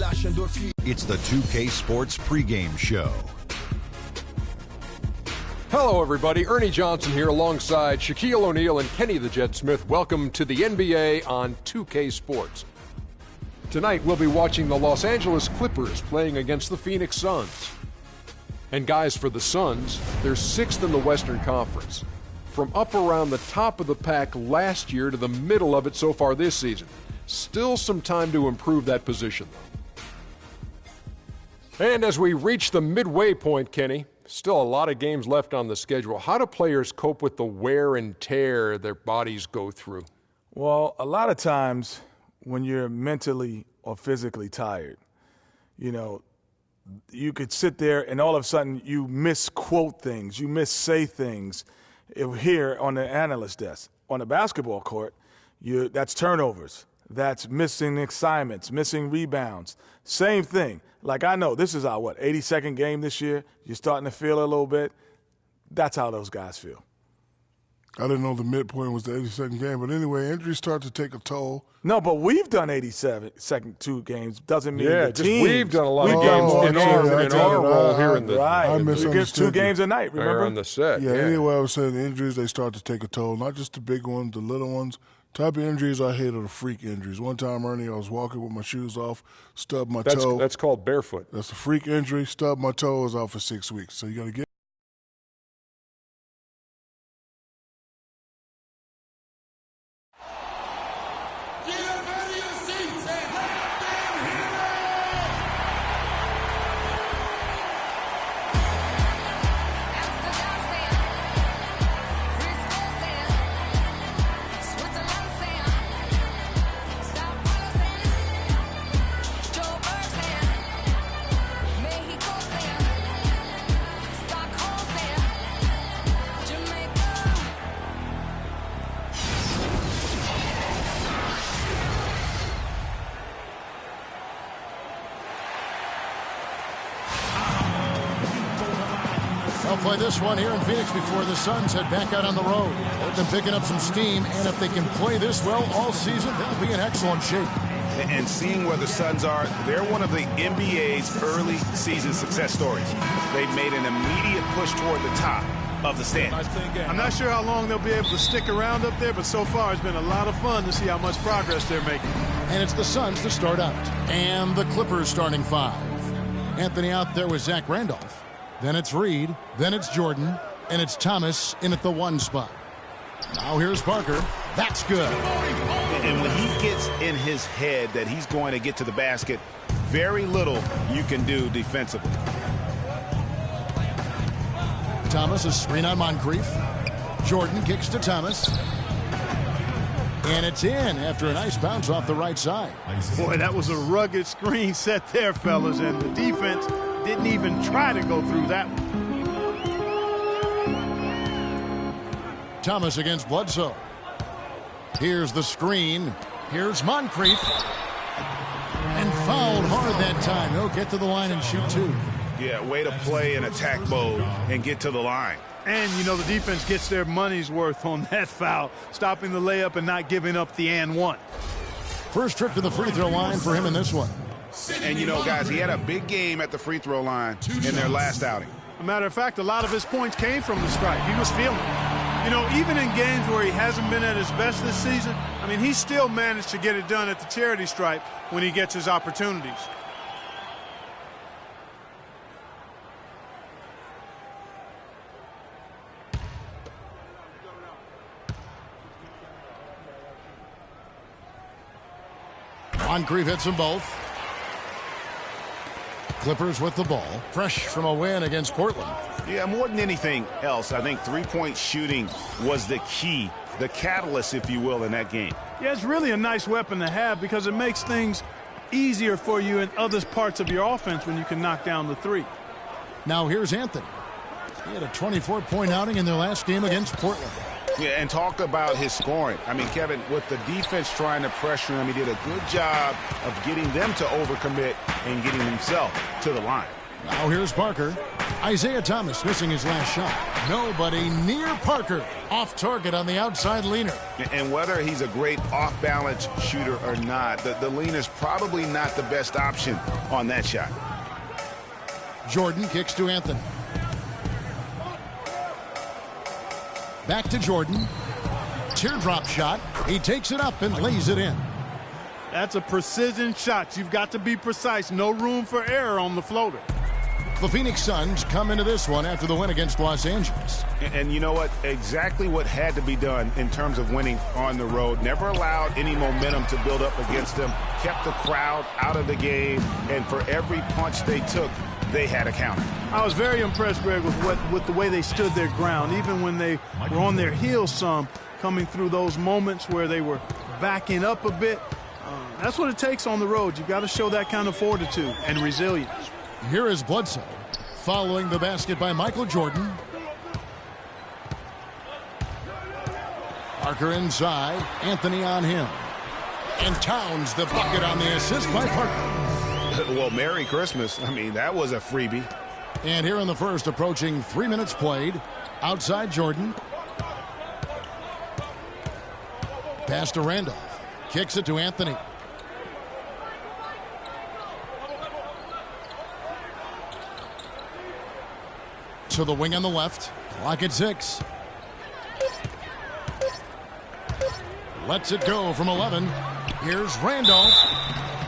It's the 2K Sports pregame show. Hello, everybody. Ernie Johnson here alongside Shaquille O'Neal and Kenny the Jet Smith. Welcome to the NBA on 2K Sports. Tonight, we'll be watching the Los Angeles Clippers playing against the Phoenix Suns. And guys, for the Suns, they're 6th in the Western Conference. From up around the top of the pack last year to the middle of it so far this season. Still some time to improve that position, though. And as we reach the midway point, Kenny, still a lot of games left on the schedule. How do players cope with the wear and tear their bodies go through? Well, a lot of times when you're mentally or physically tired, you could sit there and all of a sudden you misquote things, you missay things here on the analyst desk. On the basketball court, that's turnovers. That's missing assignments, missing rebounds. Same thing. Like, I know this is our, 82nd game this year. You're starting to feel a little bit. That's how those guys feel. I didn't know the midpoint was the 82nd game. But anyway, injuries start to take a toll. No, but we've done 87nd 2 games. Doesn't mean the team. We've done a lot of games in our role here in the right. I misunderstood. 2 games a night, remember? On the set. Yeah, anyway, I was saying the injuries, they start to take a toll. Not just the big ones, the little ones. Type of injuries I hate are the freak injuries. One time, Ernie, I was walking with my shoes off, stubbed my toe. That's called barefoot. That's a freak injury. Stubbed my toe, was out for 6 weeks. So you got to get. They'll play this one here in Phoenix before the Suns head back out on the road. They've been picking up some steam, and if they can play this well all season, they'll be in excellent shape. And seeing where the Suns are, they're one of the NBA's early season success stories. They've made an immediate push toward the top of the standings. I'm not sure how long they'll be able to stick around up there, but so far it's been a lot of fun to see how much progress they're making. And it's the Suns to start out. And the Clippers starting 5. Anthony out there with Zach Randolph. Then it's Reed, then it's Jordan, and it's Thomas in at the 1 spot. Now here's Parker. That's good. And when he gets in his head that he's going to get to the basket, very little you can do defensively. Thomas, a screen on Moncrief. Jordan kicks to Thomas. And it's in after a nice bounce off the right side. Boy, that was a rugged screen set there, fellas, and the defense didn't even try to go through that one. Thomas against Bledsoe. Here's the screen. Here's Moncrief. And fouled hard that time. He'll get to the line and shoot 2. Yeah, way to play in attack mode and get to the line. And, the defense gets their money's worth on that foul, stopping the layup and not giving up the and 1. First trip to the free throw line for him in this one. And, guys, he had a big game at the free throw line in their last outing. As a matter of fact, a lot of his points came from the stripe. He was feeling it. Even in games where he hasn't been at his best this season, he still managed to get it done at the charity stripe when he gets his opportunities. Moncrief hits them both. Clippers with the ball, fresh from a win against Portland. Yeah, more than anything else, I think three-point shooting was the key, the catalyst, if you will, in that game. Yeah, it's really a nice weapon to have because it makes things easier for you in other parts of your offense when you can knock down the 3. Now here's Anthony. He had a 24-point outing in their last game against Portland. Yeah, and talk about his scoring. Kevin, with the defense trying to pressure him, he did a good job of getting them to overcommit and getting himself to the line. Now here's Parker. Isaiah Thomas missing his last shot. Nobody near Parker. Off target on the outside leaner. And whether he's a great off-balance shooter or not, the leaner's probably not the best option on that shot. Jordan kicks to Anthony. Back to Jordan. Teardrop shot. He takes it up and lays it in. That's a precision shot. You've got to be precise. No room for error on the floater. The Phoenix Suns come into this one after the win against Los Angeles. And you know what? Exactly what had to be done in terms of winning on the road. Never allowed any momentum to build up against them. Kept the crowd out of the game. And for every punch they took, they had a counter. I was very impressed, Greg, with the way they stood their ground, even when they were on their heels some, coming through those moments where they were backing up a bit. That's what it takes on the road. You've got to show that kind of fortitude and resilience. Here is Bledsoe, following the basket by Michael Jordan. Parker inside, Anthony on him. And Towns the bucket on the assist by Parker. Well, Merry Christmas. I mean, that was a freebie. And here in the first, approaching 3 minutes played, outside Jordan. Pass to Randolph. Kicks it to Anthony. To the wing on the left. Clock at 6. Lets it go from 11. Here's Randolph.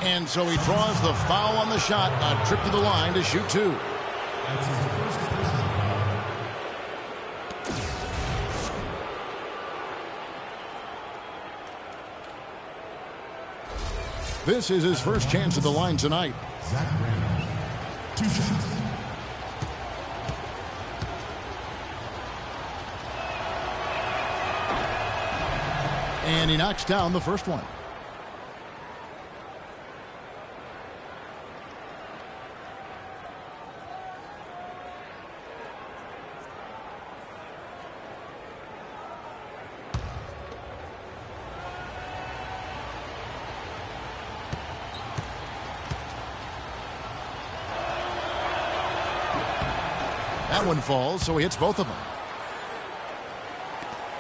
And so he draws the foul on the shot. A trip to the line to shoot 2. This is his first chance at the line tonight. Zach Randolph, 2 shots. And he knocks down the first one. That one falls, so he hits both of them.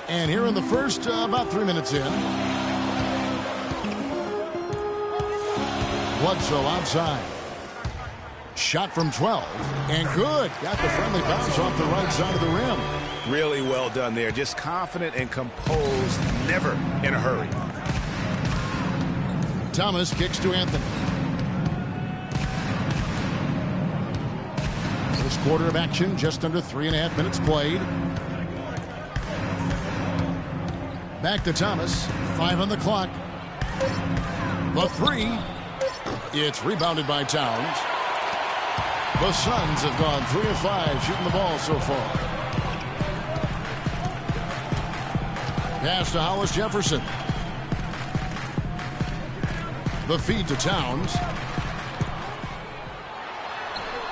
And here in the first, about 3 minutes in. Bledsoe outside. Shot from 12. And good. Got the friendly bounce off the right side of the rim. Really well done there. Just confident and composed. Never in a hurry. Thomas kicks to Anthony. First quarter of action, just under 3.5 minutes played. Back to Thomas. 5 on the clock. The 3. It's rebounded by Towns. The Suns have gone 3 of 5 shooting the ball so far. Pass to Hollis Jefferson. The feed to Towns.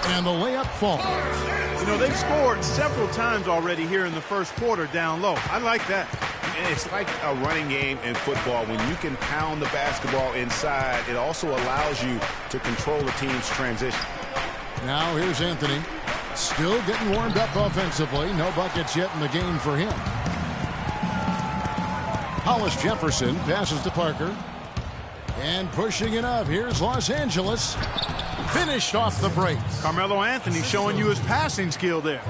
And the layup falls. You know, they've scored several times already here in the first quarter down low. I like that. And it's like a running game in football. When you can pound the basketball inside, it also allows you to control the team's transition. Now here's Anthony. Still getting warmed up offensively. No buckets yet in the game for him. Hollis Jefferson passes to Parker. And pushing it up. Here's Los Angeles. Finished off the break. Carmelo Anthony showing you his passing skill there.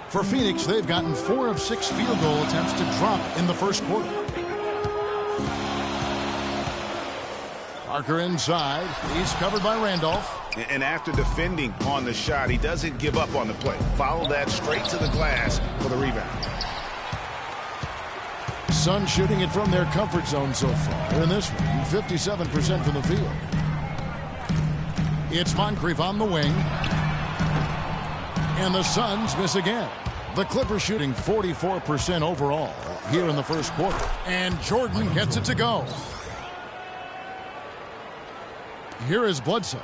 For Phoenix, they've gotten 4 of 6 field goal attempts to drop in the first quarter. Parker inside. He's covered by Randolph. And after defending on the shot, he doesn't give up on the play. Follow that straight to the glass for the rebound. Suns shooting it from their comfort zone so far. In this one, 57% from the field. It's Moncrief on the wing. And the Suns miss again. The Clippers shooting 44% overall here in the first quarter. And Jordan gets it to go. Here is Bledsoe.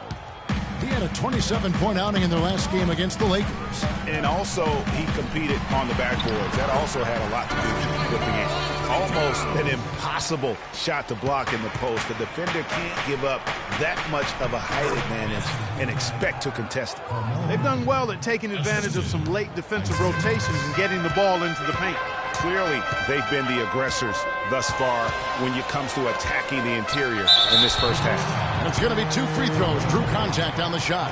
He had a 27-point outing in their last game against the Lakers. And also, he competed on the backboards. That also had a lot to do with the game. Almost an impossible shot to block in the post. The defender can't give up that much of a height advantage and expect to contest it. They've done well at taking advantage of some late defensive rotations and getting the ball into the paint. Clearly, they've been the aggressors thus far when it comes to attacking the interior in this first half. And it's going to be 2 free throws. Drew contact on the shot.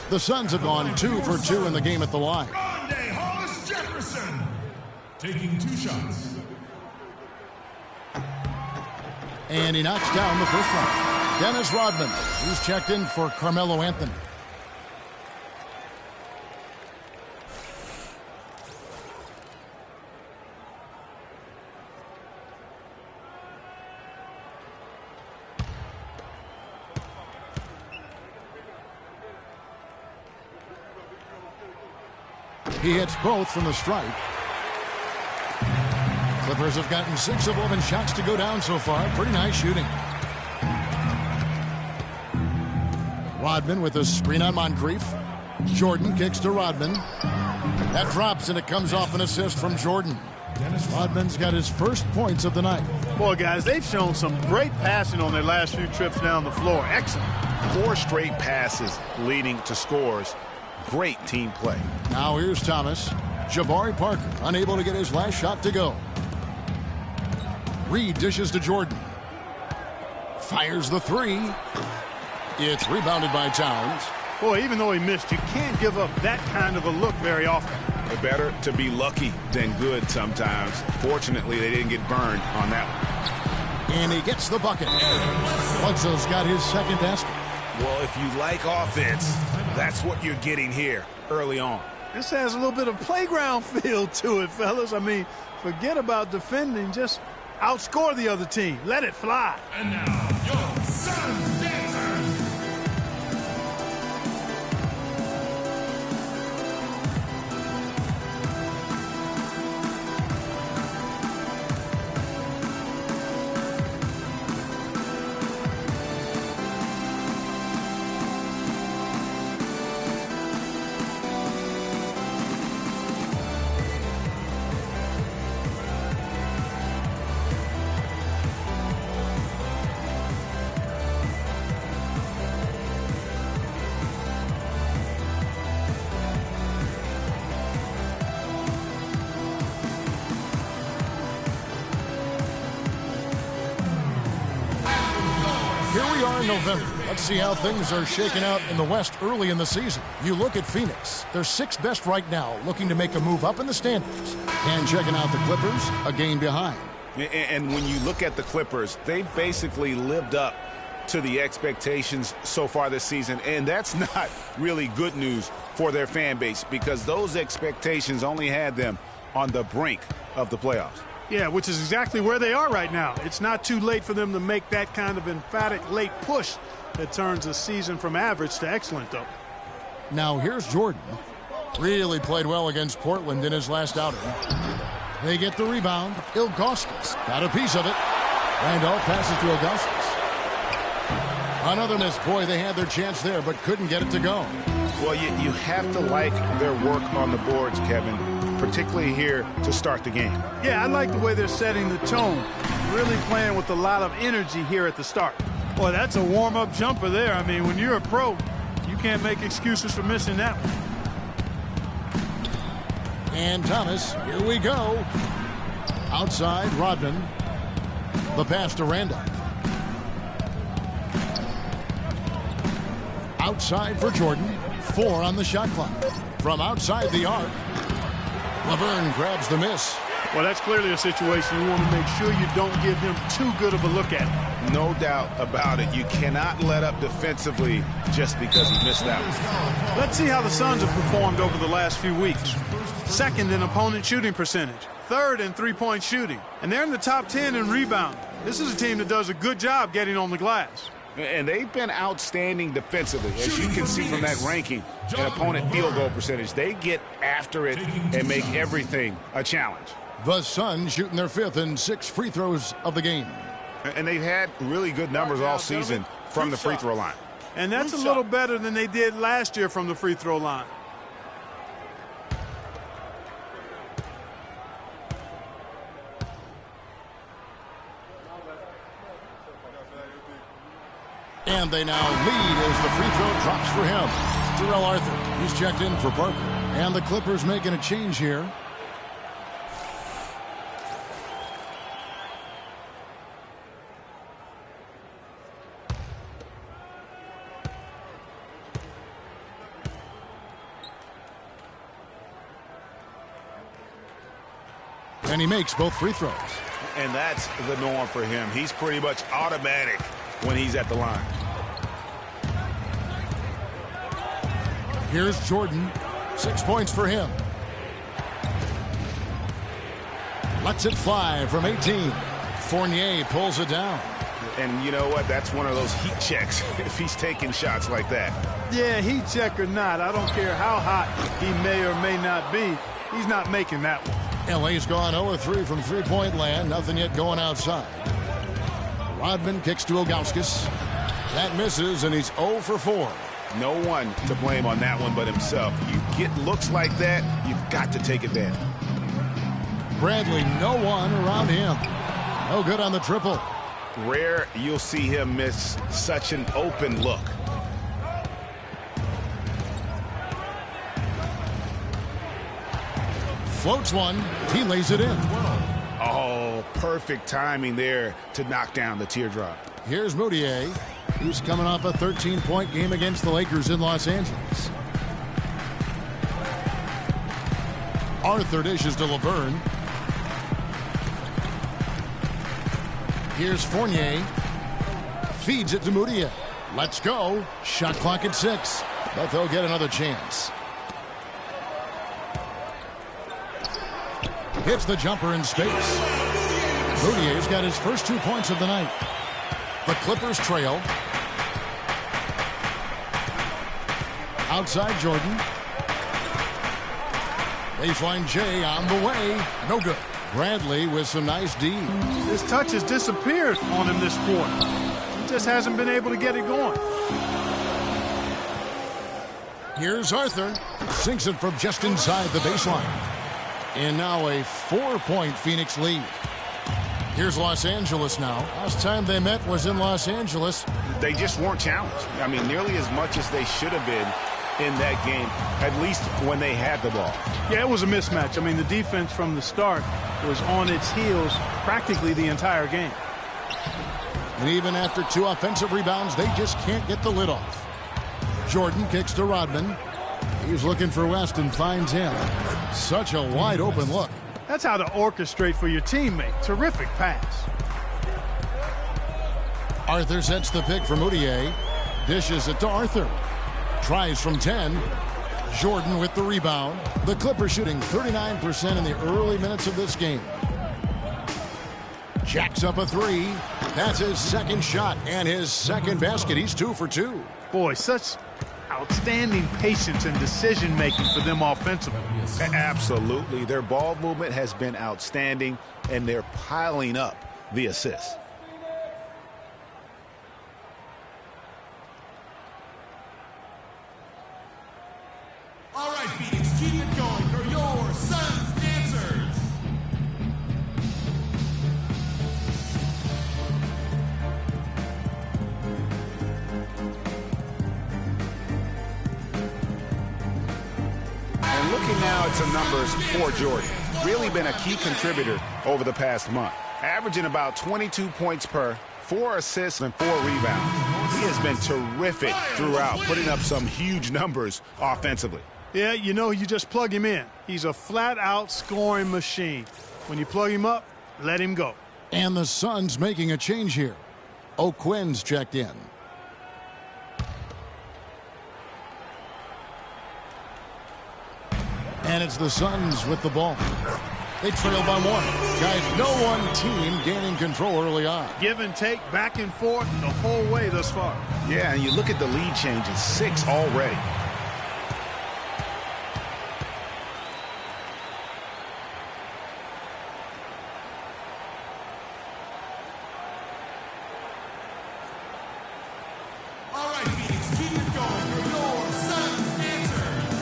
The Suns have gone 2 for 2 in the game at the line. Rondé Hollis-Jefferson taking 2 shots. And he knocks down the first one. Dennis Rodman, who's checked in for Carmelo Anthony. He hits both from the stripe. Clippers have gotten 6 of 11 shots to go down so far. Pretty nice shooting. Rodman with a screen on Moncrief. Jordan kicks to Rodman. That drops, and it comes off an assist from Jordan. Rodman's got his first points of the night. Boy, guys, they've shown some great passing on their last few trips down the floor. Excellent. 4 straight passes leading to scores. Great team play. Now here's Thomas. Jabari Parker unable to get his last shot to go. Reed dishes to Jordan. Fires the 3. It's rebounded by Towns. Boy, even though he missed, you can't give up that kind of a look very often. Better to be lucky than good sometimes. Fortunately, they didn't get burned on that one. And he gets the bucket. Bledsoe's got his second basket. Well, if you like offense, that's what you're getting here early on. This has a little bit of playground feel to it, fellas. I mean, forget about defending. Just outscore the other team. Let it fly. And now, your Suns dancers. November. Let's see how things are shaking out in the West early in the season. You look at Phoenix. They're 6th best right now, looking to make a move up in the standings. And checking out the Clippers, a game behind. And when you look at the Clippers, they've basically lived up to the expectations so far this season. And that's not really good news for their fan base because those expectations only had them on the brink of the playoffs. Yeah, which is exactly where they are right now. It's not too late for them to make that kind of emphatic late push that turns a season from average to excellent, though. Now here's Jordan. Really played well against Portland in his last outing. They get the rebound. Ilgauskas got a piece of it. Randolph passes to Ilgauskas. Another miss. Boy, they had their chance there, but couldn't get it to go. Well, you have to like their work on the boards, Kevin, particularly here to start the game. Yeah, I like the way they're setting the tone. Really playing with a lot of energy here at the start. Boy, that's a warm-up jumper there. I mean, when you're a pro, you can't make excuses for missing that one. And Thomas, here we go. Outside, Rodman. The pass to Randolph. Outside for Jordan. 4 on the shot clock. From outside the arc. Laverne grabs the miss. Well, that's clearly a situation you want to make sure you don't give him too good of a look at it. No doubt about it. You cannot let up defensively just because he missed that one. Let's see how the Suns have performed over the last few weeks. 2nd in opponent shooting percentage. 3rd in three-point shooting. And they're in the top 10 in rebounding. This is a team that does a good job getting on the glass. And they've been outstanding defensively, as you can see from that ranking and opponent field goal percentage. They get after it and make everything a challenge. The Suns shooting their 5th and 6 free throws of the game. And they've had really good numbers all season from the free throw line. And that's a little better than they did last year from the free throw line. And they now lead as the free throw drops for him. Terrell Arthur, he's checked in for Parker. And the Clippers making a change here. And he makes both free throws. And that's the norm for him. He's pretty much automatic when he's at the line. Here's Jordan. 6 points for him. Lets it fly from 18. Fournier pulls it down. And you know what? That's one of those heat checks if he's taking shots like that. Yeah, heat check or not, I don't care how hot he may or may not be. He's not making that one. LA's gone 0-3 from three-point land. Nothing yet going outside. Rodman kicks to Ilgauskas. That misses, and he's 0 for 4. No one to blame on that one but himself. You get looks like that, you've got to take advantage. Bradley, no one around him. No good on the triple. Rare you'll see him miss such an open look. Floats one. He lays it in. Oh, perfect timing there to knock down the teardrop. Here's Moutier. He's coming off a 13-point game against the Lakers in Los Angeles. Arthur dishes to Laverne. Here's Fournier. Feeds it to Moutier. Let's go. Shot clock at 6. But they'll get another chance. Hits the jumper in space. Moutier's got his first 2 points of the night. The Clippers trail. Outside Jordan. Baseline J on the way. No good. Bradley with some nice D. His touch has disappeared on him this quarter. He just hasn't been able to get it going. Here's Arthur. Sinks it from just inside the baseline. And now a 4-point Phoenix lead. Here's Los Angeles now. Last time they met was in Los Angeles. They just weren't challenged. I mean, nearly as much as they should have been in that game, at least when they had the ball. Yeah, it was a mismatch. I mean, the defense from the start was on its heels practically the entire game. And even after 2 offensive rebounds, they just can't get the lid off. Jordan kicks to Rodman. He's looking for West and finds him. Such a wide open look. That's how to orchestrate for your teammate. Terrific pass. Arthur sets the pick for Moutier. Dishes it to Arthur. Tries from 10. Jordan with the rebound. The Clippers shooting 39% in the early minutes of this game. Jacks up a 3. That's his second shot and his second basket. He's 2 for 2. Boy, such outstanding patience and decision-making for them offensively. Absolutely. Their ball movement has been outstanding, and they're piling up the assists. All right, Phoenix, keep it going for your Suns dancers. And looking now at some numbers for Jordan. Really been a key contributor over the past month. Averaging about 22 points per, 4 assists and 4 rebounds. He has been terrific throughout, putting up some huge numbers offensively. Yeah, you know, you just plug him in. He's a flat-out scoring machine. When you plug him up, let him go. And the Suns making a change here. O'Quinn's checked in. And it's the Suns with the ball. They trail by 1. Guys, no one team gaining control early on. Give and take, back and forth, the whole way thus far. Yeah, and you look at the lead changes, 6 already. All right, Phoenix, keep it going for your Suns dancers.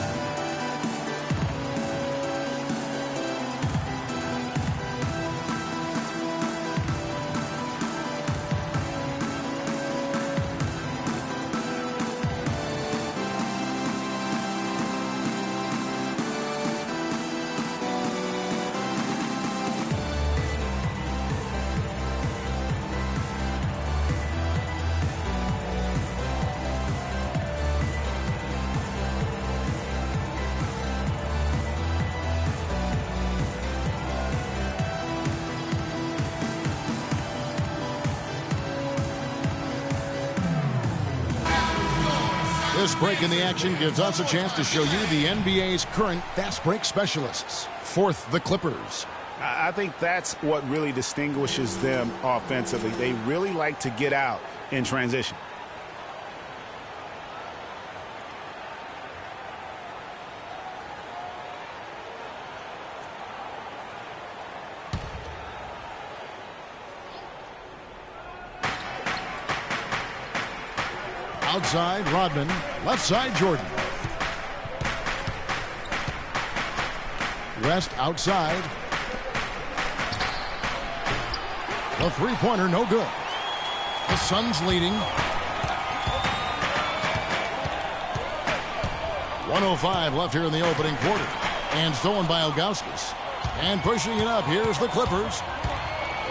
This break in the action gives us a chance to show you the NBA's current fast break specialists. Fourth, the Clippers. I think that's what really distinguishes them offensively. They really like to get out in transition. Outside, Rodman. Left side, Jordan. West outside. The three-pointer, no good. The Suns leading. 1:05 left here in the opening quarter. And stolen by Ilgauskas. And pushing it up, here's the Clippers.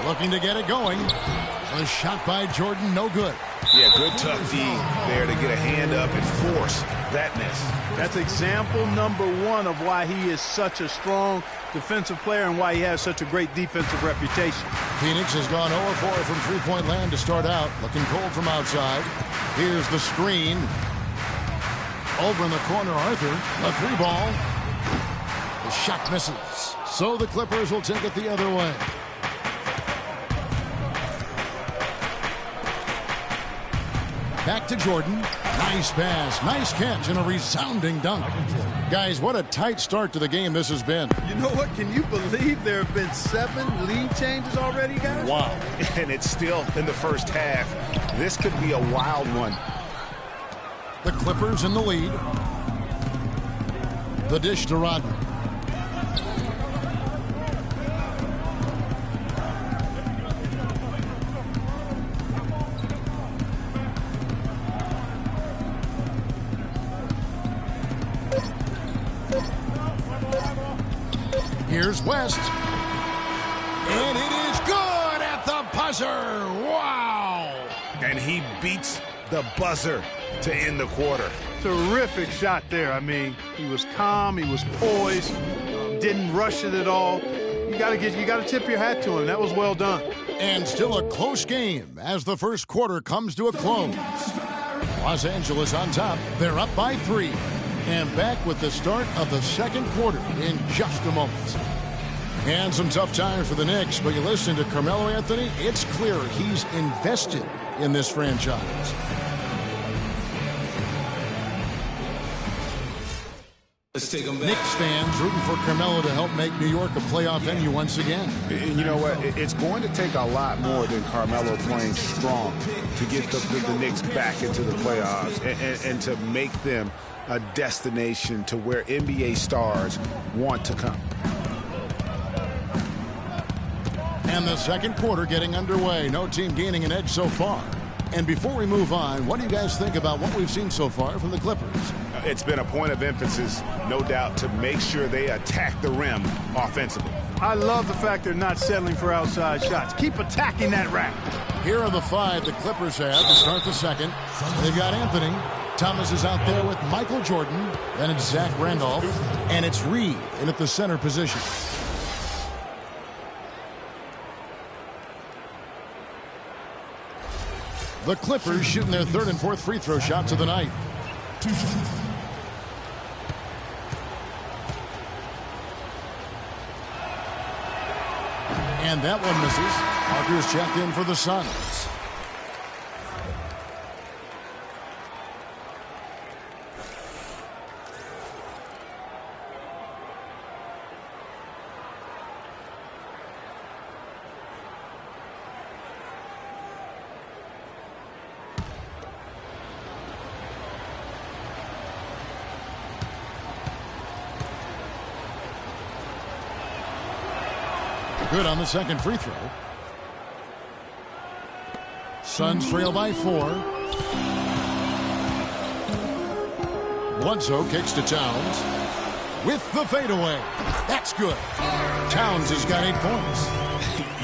Looking to get it going. The shot by Jordan, no good. Yeah, good tough D there to get a hand up and force that miss. That's example number one of why he is such a strong defensive player and why he has such a great defensive reputation. Phoenix has gone 0-4 from three-point land to start out. Looking cold from outside. Here's the screen. Over in the corner, Arthur. The three ball. The shot misses. So the Clippers will take it the other way. Back to Jordan. Nice pass, nice catch, and a resounding dunk. Guys, what a tight start to the game this has been. You know what? Can you believe there have been 7 lead changes already, guys? Wow. And it's still in the first half. This could be a wild one. The Clippers in the lead. The dish to Rodman. Here's West. And it is good at the buzzer. Wow. And he beats the buzzer to end the quarter. Terrific shot there. I mean, he was calm, he was poised, didn't rush it at all. You got to tip your hat to him. That was well done. And still a close game as the first quarter comes to a close. Los Angeles on top. They're up by 3. And back with the start of the second quarter in just a moment. And some tough times for the Knicks, but you listen to Carmelo Anthony, it's clear he's invested in this franchise. Let's take them back. Knicks fans rooting for Carmelo to help make New York a playoff venue once again. And you know what? It's going to take a lot more than Carmelo playing strong to get the Knicks back into the playoffs and to make them a destination to where NBA stars want to come. And the second quarter getting underway. No team gaining an edge so far. And before we move on, what do you guys think about what we've seen so far from the Clippers? It's been a point of emphasis, no doubt, to make sure they attack the rim offensively. I love the fact they're not settling for outside shots. Keep attacking that rack. Here are the 5 the Clippers have to start the second. They've got Anthony. Thomas is out there with Michael Jordan. Then it's Zach Randolph. And it's Reed in at the center position. The Clippers shooting their 3rd and 4th free throw shots of the night. And that one misses. Parker's checked in for the Suns. Good on the second free throw. Suns trail by 4. Bledsoe kicks to Towns with the fadeaway. That's good. Towns has got 8 points.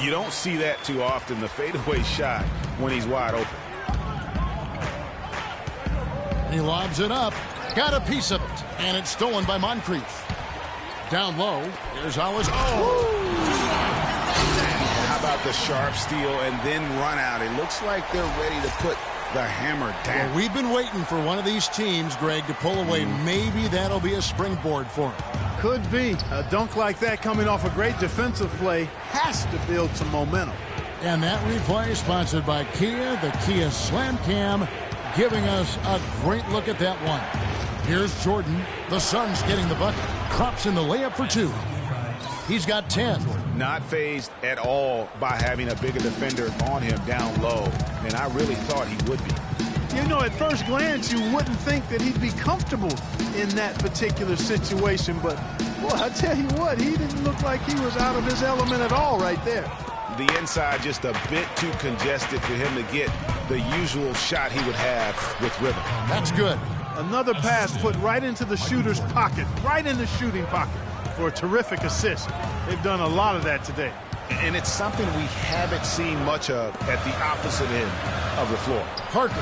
You don't see that too often, the fadeaway shot when he's wide open. He lobs it up. Got a piece of it. And it's stolen by Moncrief. Down low. Here's Hollis. How about the sharp steal and then run out? It looks like they're ready to put the hammer down. Well, we've been waiting for one of these teams, Greg, to pull away. Maybe that'll be a springboard for him. Could be. A dunk like that coming off a great defensive play has to build some momentum. And that replay sponsored by Kia, the Kia Slam Cam, giving us a great look at that one. Here's Jordan. The Suns getting the bucket. Crops in the layup for 2. He's got 10. Not fazed at all by having a bigger defender on him down low, and I really thought he would be. You know, at first glance, you wouldn't think that he'd be comfortable in that particular situation, but, boy, I tell you what, he didn't look like he was out of his element at all right there. The inside just a bit too congested for him to get the usual shot he would have with rhythm. That's good. Another pass put right into the shooter's pocket, right in the shooting pocket for a terrific assist. They've done a lot of that today. And it's something we haven't seen much of at the opposite end of the floor. Parker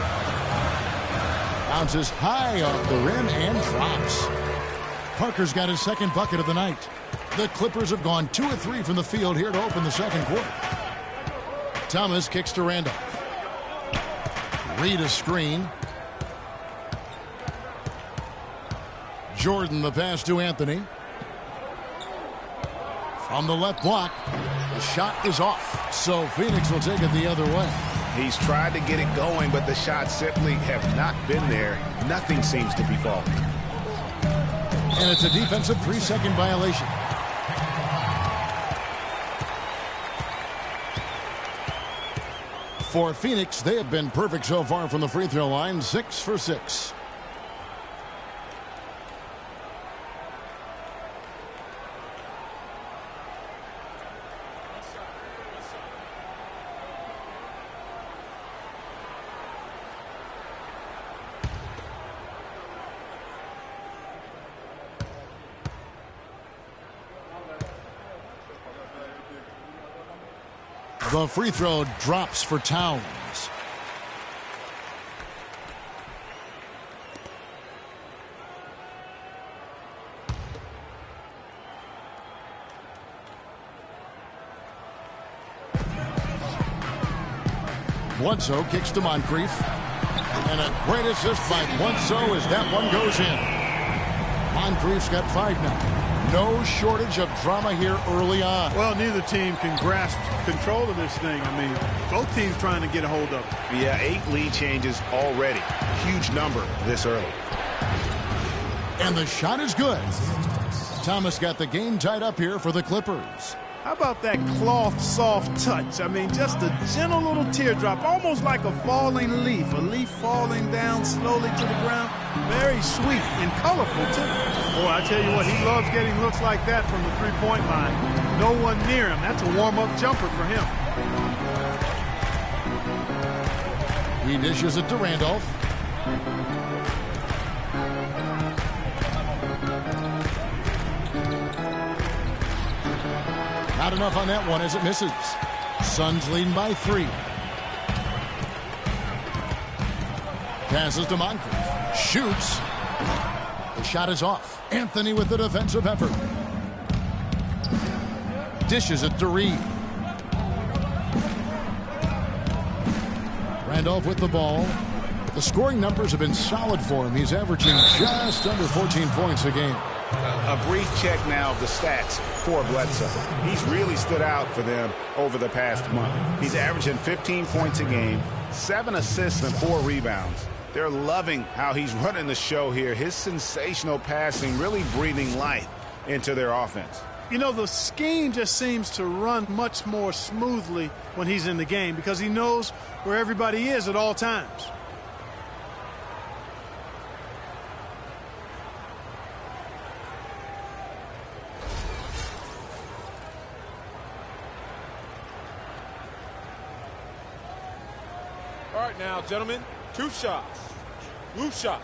bounces high off the rim and drops. Parker's got his second bucket of the night. The Clippers have gone 2 of 3 from the field here to open the second quarter. Thomas kicks to Randolph. Reed a screen. Jordan the pass to Anthony. From the left block, the shot is off. So Phoenix will take it the other way. He's tried to get it going, but the shots simply have not been there. Nothing seems to be falling. And it's a defensive 3-second violation. For Phoenix, they have been perfect so far from the free throw line, 6 for 6. The free throw drops for Towns. Bledsoe kicks to Moncrief. And a great assist by Bledsoe as that one goes in. Moncrief's got 5 now. No shortage of drama here early on. Well, neither team can grasp control of this thing. I mean, both teams trying to get a hold of it. Yeah, 8 lead changes already. Huge number this early. And the shot is good. Thomas got the game tied up here for the Clippers. How about that cloth soft touch? I mean, just a gentle little teardrop, almost like a falling leaf. A leaf falling down slowly to the ground. Very sweet and colorful, too. Boy, I tell you what, he loves getting looks like that from the three-point line. No one near him. That's a warm-up jumper for him. He dishes it to Randolph. Not enough on that one as it misses. Suns leading by 3. Passes to Moncrief. Shoots. The shot is off. Anthony with the defensive effort. Dishes it to Reed. Randolph with the ball. The scoring numbers have been solid for him. He's averaging just under 14 points a game. A brief check now of the stats for Bledsoe. He's really stood out for them over the past month. He's averaging 15 points a game, 7 assists and 4 rebounds. They're loving how he's running the show here. His sensational passing really breathing life into their offense. You know, the scheme just seems to run much more smoothly when he's in the game because he knows where everybody is at all times. All right now, gentlemen, 2 shots. Blue shots.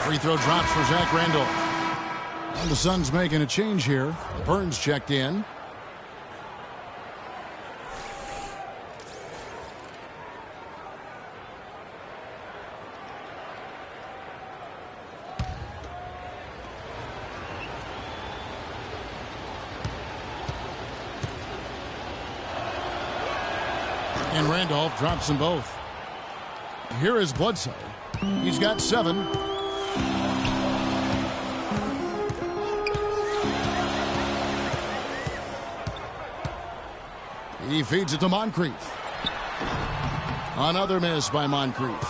Free throw drops for Zach Randolph. And the Suns making a change here. Burns checked in. And Randolph drops them both. Here is Bledsoe. He's got 7. He feeds it to Moncrief. Another miss by Moncrief.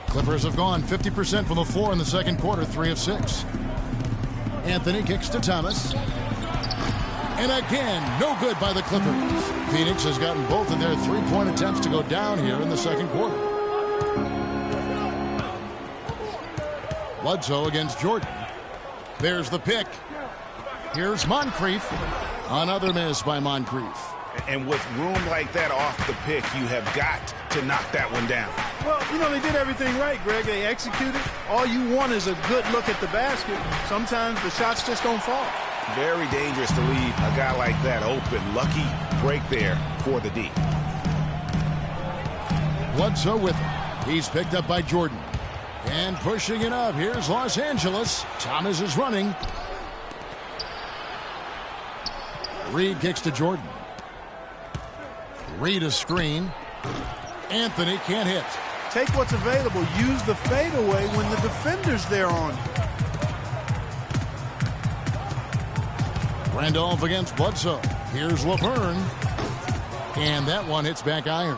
Clippers have gone 50% from the floor in the second quarter, 3 of 6. Anthony kicks to Thomas. And again, no good by the Clippers. Phoenix has gotten both of their 3-point attempts to go down here in the second quarter. Bledsoe against Jordan. There's the pick. Here's Moncrief. Another miss by Moncrief. And with room like that off the pick, you have got to knock that one down. Well, you know, they did everything right, Greg. They executed. All you want is a good look at the basket. Sometimes the shots just don't fall. Very dangerous to leave a guy like that open. Lucky break there for the D. Bledsoe with it. He's picked up by Jordan. And pushing it up. Here's Los Angeles. Thomas is running. Reed kicks to Jordan. Reed a screen. Anthony can't hit. Take what's available. Use the fadeaway when the defender's there on you. Randolph against Bledsoe. Here's Laverne. And that one hits back iron.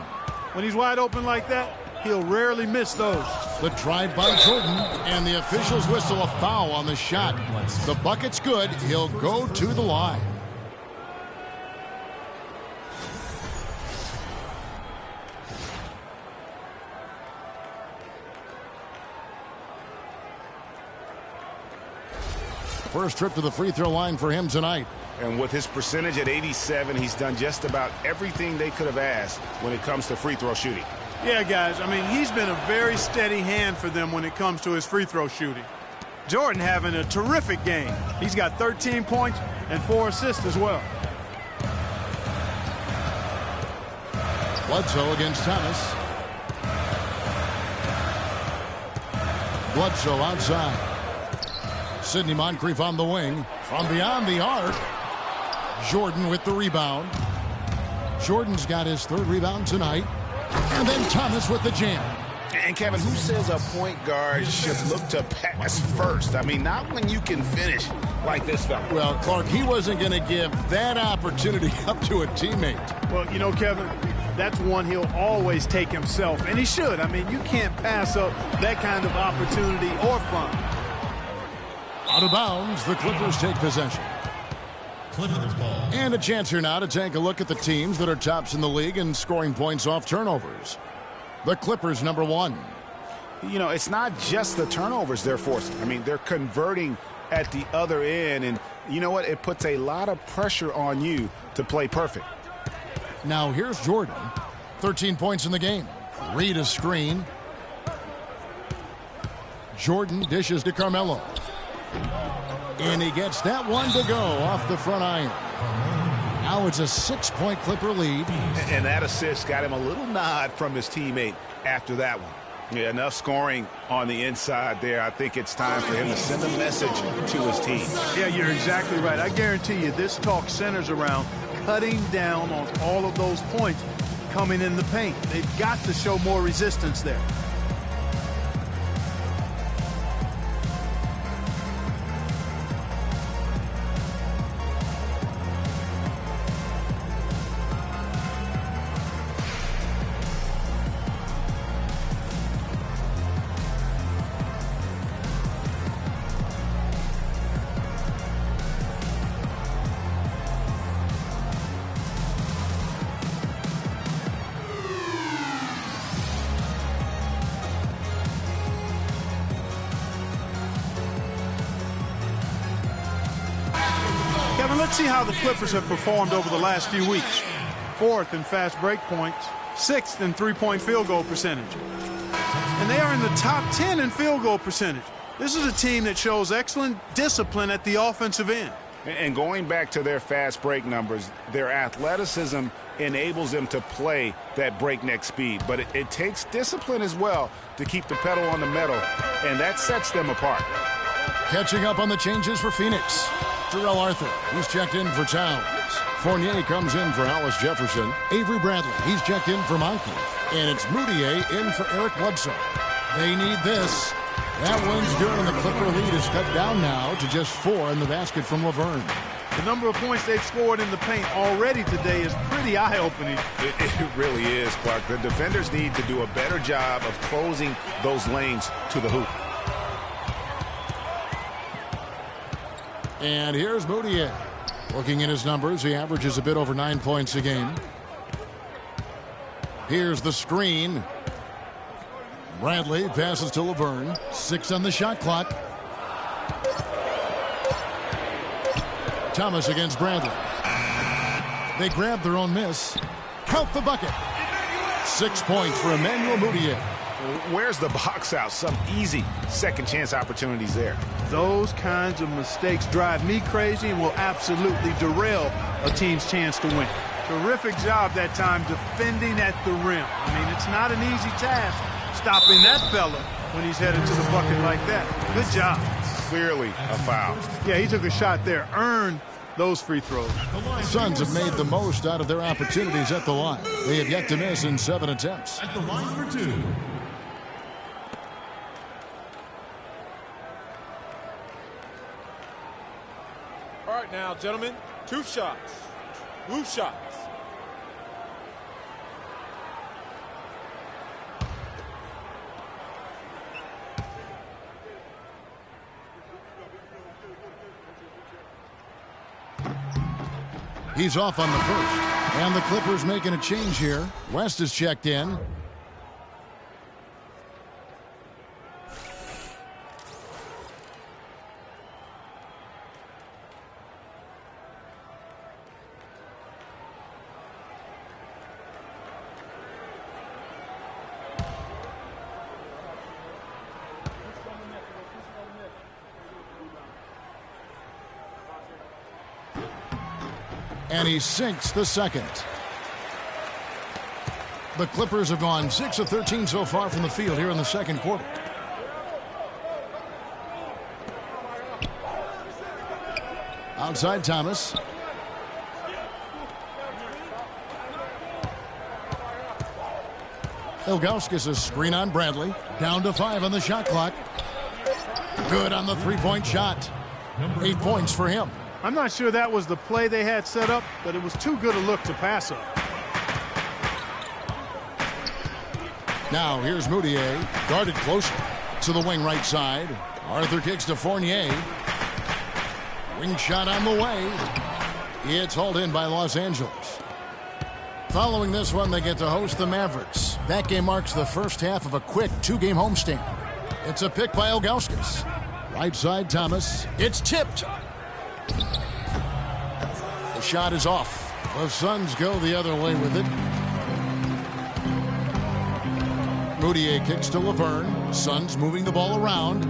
When he's wide open like that, he'll rarely miss those. The drive by Jordan, and the officials whistle a foul on the shot. The bucket's good. He'll go to the line. First trip to the free throw line for him tonight. And with his percentage at 87, he's done just about everything they could have asked when it comes to free throw shooting. Yeah, guys, I mean, he's been a very steady hand for them when it comes to his free throw shooting. Jordan having a terrific game. He's got 13 points and 4 assists as well. Bledsoe against Thomas. Bledsoe outside. Sidney Moncrief on the wing. From beyond the arc. Jordan with the rebound. Jordan's got his 3rd rebound tonight. And then Thomas with the jam. And Kevin, who says a point guard should look to pass first? I mean, not when you can finish like this fella. Well, Clark, he wasn't going to give that opportunity up to a teammate. Well, you know, Kevin, that's one he'll always take himself. And he should. I mean, you can't pass up that kind of opportunity or fun. Out of bounds, the Clippers take possession. Clippers ball. And a chance here now to take a look at the teams that are tops in the league in scoring points off turnovers. The Clippers, number 1. You know, it's not just the turnovers they're forcing. I mean, they're converting at the other end. And you know what? It puts a lot of pressure on you to play perfect. Now here's Jordan. 13 points in the game. Reed a screen. Jordan dishes to Carmelo. And he gets that one to go off the front iron. Now it's a 6-point Clipper lead. And that assist got him a little nod from his teammate after that one. Yeah, enough scoring on the inside there. I think it's time for him to send a message to his team. Yeah, you're exactly right. I guarantee you this talk centers around cutting down on all of those points coming in the paint. They've got to show more resistance there. Kevin, let's see how the Clippers have performed over the last few weeks. 4th in fast break points, 6th in 3-point field goal percentage. And they are in the top 10 in field goal percentage. This is a team that shows excellent discipline at the offensive end. And going back to their fast break numbers, their athleticism enables them to play that breakneck speed. But it takes discipline as well to keep the pedal on the metal, and that sets them apart. Catching up on the changes for Phoenix. Terrell Arthur, he's checked in for Towns. Fournier comes in for Hollis Jefferson. Avery Bradley, he's checked in for Moncrief. And it's Moutier in for Eric Bledsoe. They need this. That one's good, and the Clipper lead is cut down now to just 4 in the basket from Laverne. The number of points they've scored in the paint already today is pretty eye-opening. It really is, Clark. The defenders need to do a better job of closing those lanes to the hoop. And here's Moutier. Looking at his numbers, he averages a bit over 9 points a game. Here's the screen. Bradley passes to Laverne. 6 on the shot clock. Thomas against Bradley. They grab their own miss. Count the bucket. 6 points for Emmanuel Moutier. Where's the box out? Some easy second chance opportunities there. Those kinds of mistakes drive me crazy and will absolutely derail a team's chance to win. Terrific job that time defending at the rim. I mean, it's not an easy task stopping that fella when he's headed to the bucket like that. Good job. Clearly a foul. Yeah, he took a shot there, earned those free throws. Suns have made the most out of their opportunities at the line. They have yet to miss in 7 attempts. At the line for 2. All right now, gentlemen, 2 shots. 2 shots. He's off on the first. And the Clippers making a change here. West is checked in. And he sinks the second. The Clippers have gone 6 of 13 so far from the field here in the second quarter. Outside Thomas. Ilgauskas' screen on Bradley. Down to 5 on the shot clock. Good on the three-point shot. 8 points for him. I'm not sure that was the play they had set up, but it was too good a look to pass up. Now here's Moutier, guarded closer to the wing right side. Arthur kicks to Fournier. Wing shot on the way. It's hauled in by Los Angeles. Following this one, they get to host the Mavericks. That game marks the first half of a quick 2-game homestand. It's a pick by Ilgauskas. Right side Thomas. It's tipped. The shot is off. The Suns go the other way with it. Moutier kicks to Laverne. Suns moving the ball around.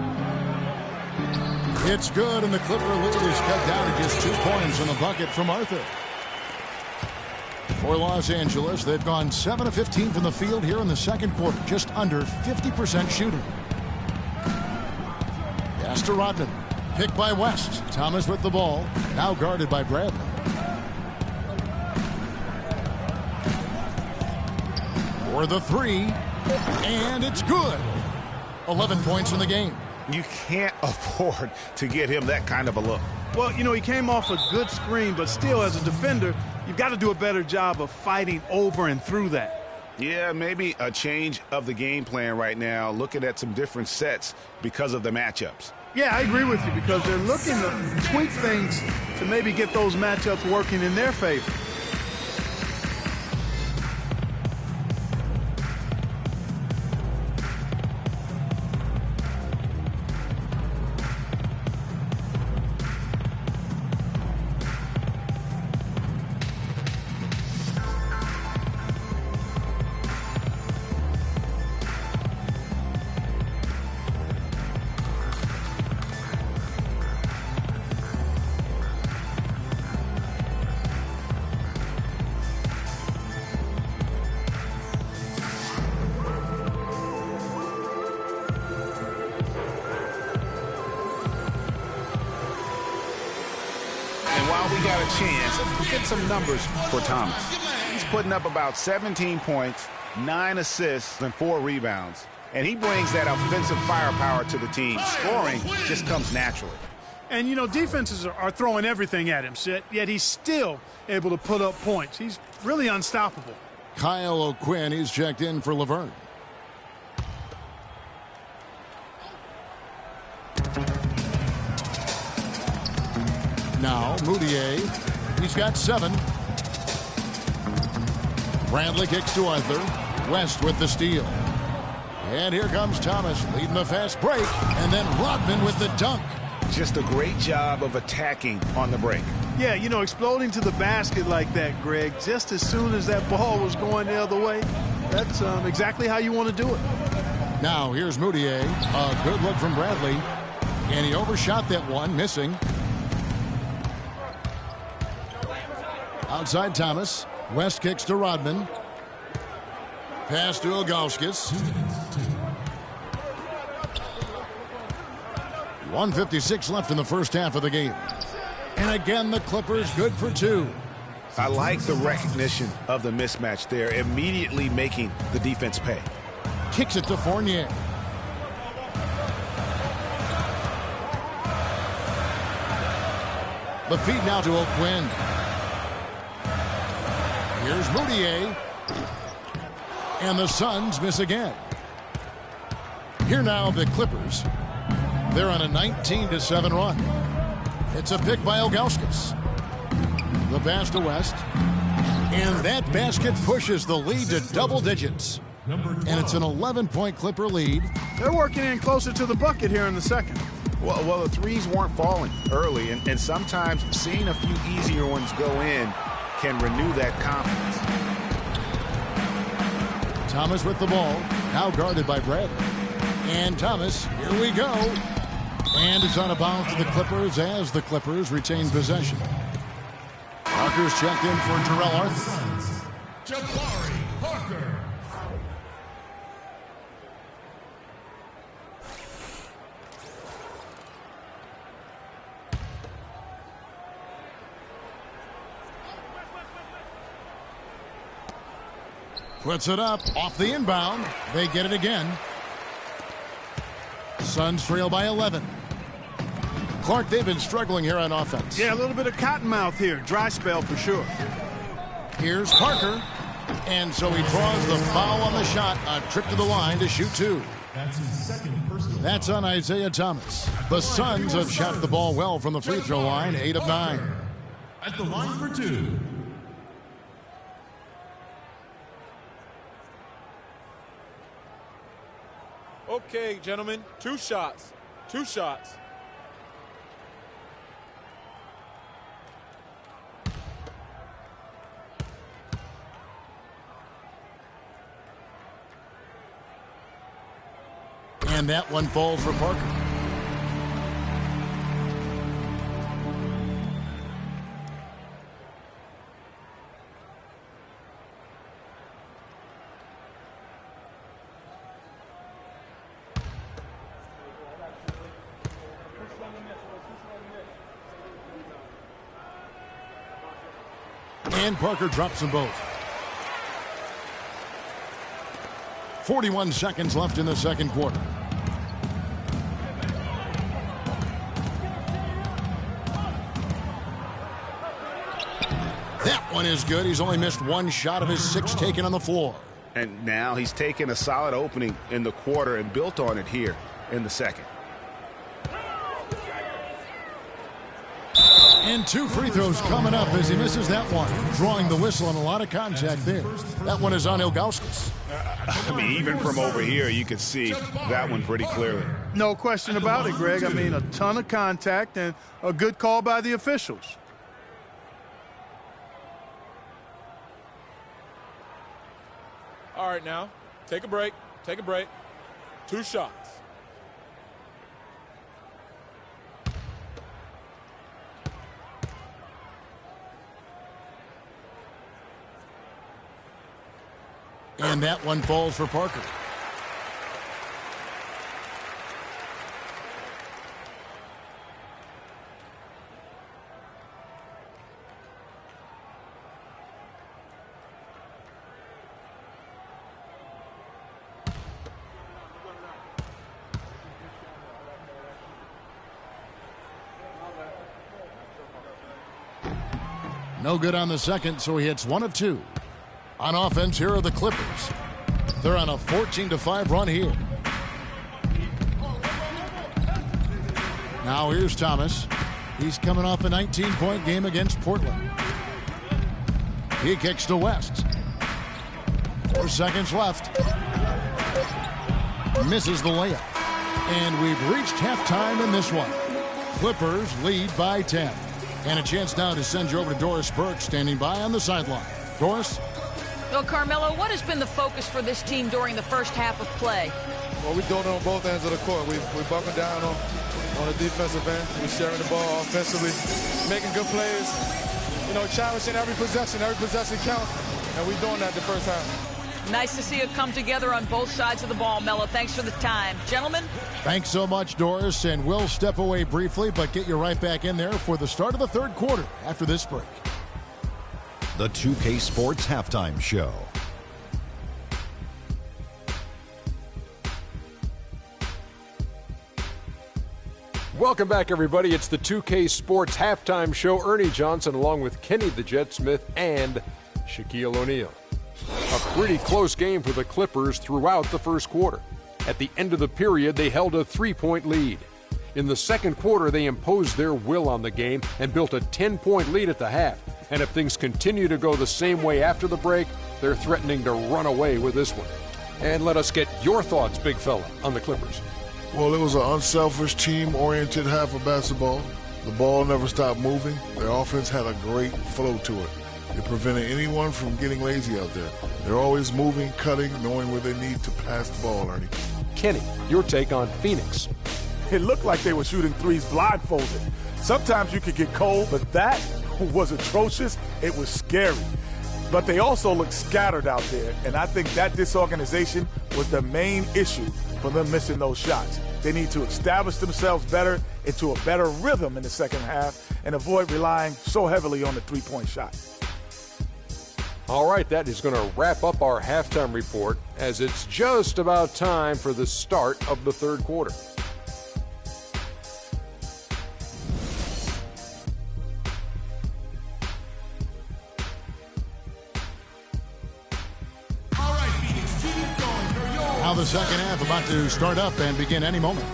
It's good, and the Clipper lead is cut down to just 2 points on the bucket from Arthur. For Los Angeles, they've gone 7 of 15 from the field here in the second quarter, just under 50% shooting. Pass to Rodman. Picked by West. Thomas with the ball. Now guarded by Bradley. For the 3. And it's good. 11 points in the game. You can't afford to get him that kind of a look. Well, you know, he came off a good screen, but still, as a defender, you've got to do a better job of fighting over and through that. Yeah, maybe a change of the game plan right now, looking at some different sets because of the matchups. Yeah, I agree with you, because they're looking to tweak things to maybe get those matchups working in their favor. look at some numbers for Thomas. He's putting up about 17 points, 9 assists, and 4 rebounds. And he brings that offensive firepower to the team. Scoring just comes naturally. And, you know, defenses are throwing everything at him, yet he's still able to put up points. He's really unstoppable. Kyle O'Quinn is checked in for Laverne. Now, Moutier. He's got 7. Bradley kicks to Arthur. West with the steal. And here comes Thomas leading the fast break. And then Rodman with the dunk. Just a great job of attacking on the break. Yeah, you know, exploding to the basket like that, Greg, just as soon as that ball was going the other way, that's exactly how you want to do it. Now, here's Moutier. A good look from Bradley. And he overshot that one, missing. Outside Thomas. West kicks to Rodman. Pass to Ilgauskas. 1:56 left in the first half of the game. And again, the Clippers good for 2. I like the recognition of the mismatch there, immediately making the defense pay. Kicks it to Fournier. The feed now to O'Quinn. Here's Moutier. And the Suns miss again. Here now the Clippers. They're on a 19-7 run. It's a pick by Ilgauskas. The pass to West. And that basket pushes the lead to double digits. And it's an 11-point Clipper lead. They're working in closer to the bucket here in the second. Well, the threes weren't falling early, and sometimes seeing a few easier ones go in can renew that confidence. Thomas with the ball. Now guarded by Bradley. And Thomas, here we go. And it's on a bounce to the Clippers as the Clippers retain possession. Parker's checked in for Jarrell Arthur. Jabari Parker. Puts it up off the inbound. They get it again. Suns trail by 11. Clark, they've been struggling here on offense. Yeah, a little bit of cottonmouth here. Dry spell for sure. Here's Parker. And so he draws the foul on the shot. A trip to the line to shoot 2. That's his second personal. That's on Isaiah Thomas. The Suns have shot the ball well from the free throw line. 8 of 9. At the line for 2. Okay, gentlemen, 2 shots. 2 shots. And that one falls for Parker. And Parker drops them both. 41 seconds left in the second quarter. That one is good. He's only missed 1 shot of his 6 taken on the floor. And now he's taken a solid opening in the quarter and built on it here in the second. And 2 free throws coming up as he misses that one. Drawing the whistle and a lot of contact there. That one is on Ilgauskas. I mean, even from over here, you can see that one pretty clearly. No question about it, Greg. I mean, a ton of contact and a good call by the officials. All right, now, take a break. Take a break. 2 shots. And that one falls for Parker. No good on the second, so he hits 1 of 2. On offense, here are the Clippers. They're on a 14-5 run here. Now here's Thomas. He's coming off a 19-point game against Portland. He kicks to West. 4 seconds left. Misses the layup. And we've reached halftime in this one. Clippers lead by 10. And a chance now to send you over to Doris Burke, standing by on the sideline. Doris? Well, Carmelo, what has been the focus for this team during the first half of play? Well, we're doing it on both ends of the court. We're buckling down on the defensive end. We're sharing the ball offensively, making good plays. You know, challenging every possession counts. And we're doing that the first half. Nice to see it come together on both sides of the ball, Melo. Thanks for the time. Gentlemen? Thanks so much, Doris. And we'll step away briefly, but get you right back in there for the start of the third quarter after this break. The 2K Sports Halftime Show. Welcome back, everybody. It's the 2K Sports Halftime Show. Ernie Johnson along with Kenny the Jet Smith and Shaquille O'Neal. A pretty close game for the Clippers throughout the first quarter. At the end of the period, they held a 3-point lead. In the second quarter, they imposed their will on the game and built a 10-point lead at the half. And if things continue to go the same way after the break, they're threatening to run away with this one. And let us get your thoughts, big fella, on the Clippers. Well, it was an unselfish, team-oriented half of basketball. The ball never stopped moving. Their offense had a great flow to it. It prevented anyone from getting lazy out there. They're always moving, cutting, knowing where they need to pass the ball, Ernie. Kenny, your take on Phoenix. It looked like they were shooting threes blindfolded. Sometimes you could get cold, but that was atrocious. It was scary. But they also looked scattered out there, and I think that disorganization was the main issue for them missing those shots. They need to establish themselves better into a better rhythm in the second half and avoid relying so heavily on the three-point shot. All right, that is going to wrap up our halftime report as it's just about time for the start of the third quarter. Now the second half about to start up and begin any moment.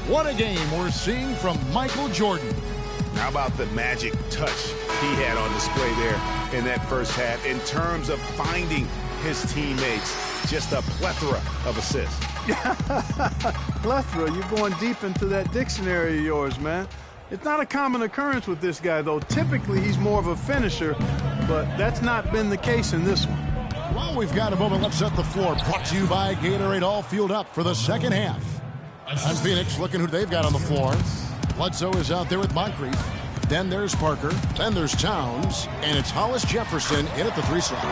What a game we're seeing from Michael Jordan. How about the magic touch he had on display there in that first half in terms of finding his teammates? Just a plethora of assists. Plethora, you're going deep into that dictionary of yours, man. It's not a common occurrence with this guy, though. Typically, he's more of a finisher, but that's not been the case in this one. Well, we've got a moment. Let's set the floor. Brought to you by Gatorade, all fueled up for the second half. And Phoenix looking who they've got on the floor. Bledsoe is out there with Moncrief. Then there's Parker. Then there's Towns. And it's Hollis Jefferson in at the 3 slot.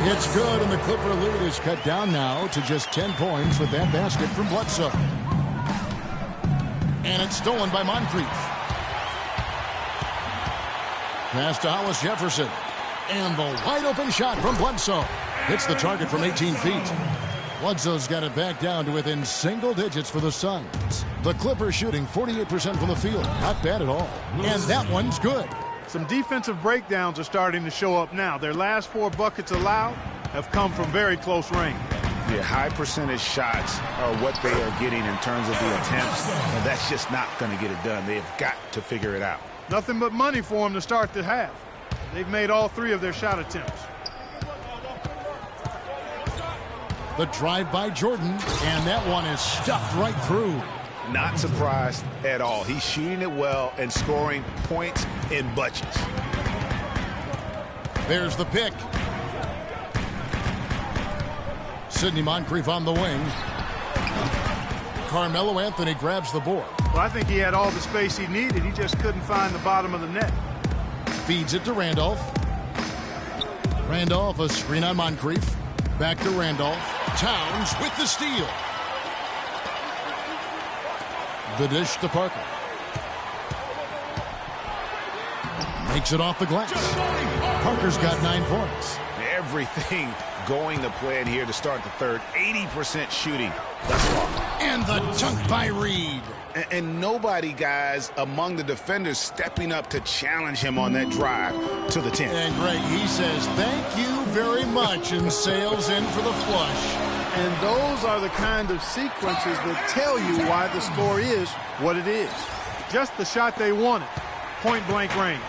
It's good, and the Clipper lead is cut down now to just 10 points with that basket from Bledsoe. And it's stolen by Moncrief. Pass to Hollis Jefferson. And the wide-open shot from Bledsoe. Hits the target from 18 feet. Bledsoe's got it back down to within single digits for the Suns. The Clippers shooting 48% from the field. Not bad at all. And that one's good. Some defensive breakdowns are starting to show up now. Their last 4 buckets allowed have come from very close range. Yeah, high percentage shots are what they are getting in terms of the attempts, and that's just not going to get it done. They've got to figure it out. Nothing but money for them to start the half. They've made all 3 of their shot attempts. The drive by Jordan, and that one is stuffed right through. Not surprised at all. He's shooting it well and scoring points in bunches. There's the pick. Sidney Moncrief on the wing. Carmelo Anthony grabs the board. Well, I think he had all the space he needed. He just couldn't find the bottom of the net. Feeds it to Randolph. Randolph, a screen on Moncrief. Back to Randolph. Towns with the steal. The dish to Parker. Makes it off the glass. Parker's got 9 points. Everything going to plan here to start the third. 80% shooting thus far. And the dunk by Reed. And nobody, guys, among the defenders stepping up to challenge him on that drive to the 10. And Greg, he says, thank you very much, and sails in for the flush. And those are the kind of sequences that tell you why the score is what it is. Just the shot they wanted. Point-blank range.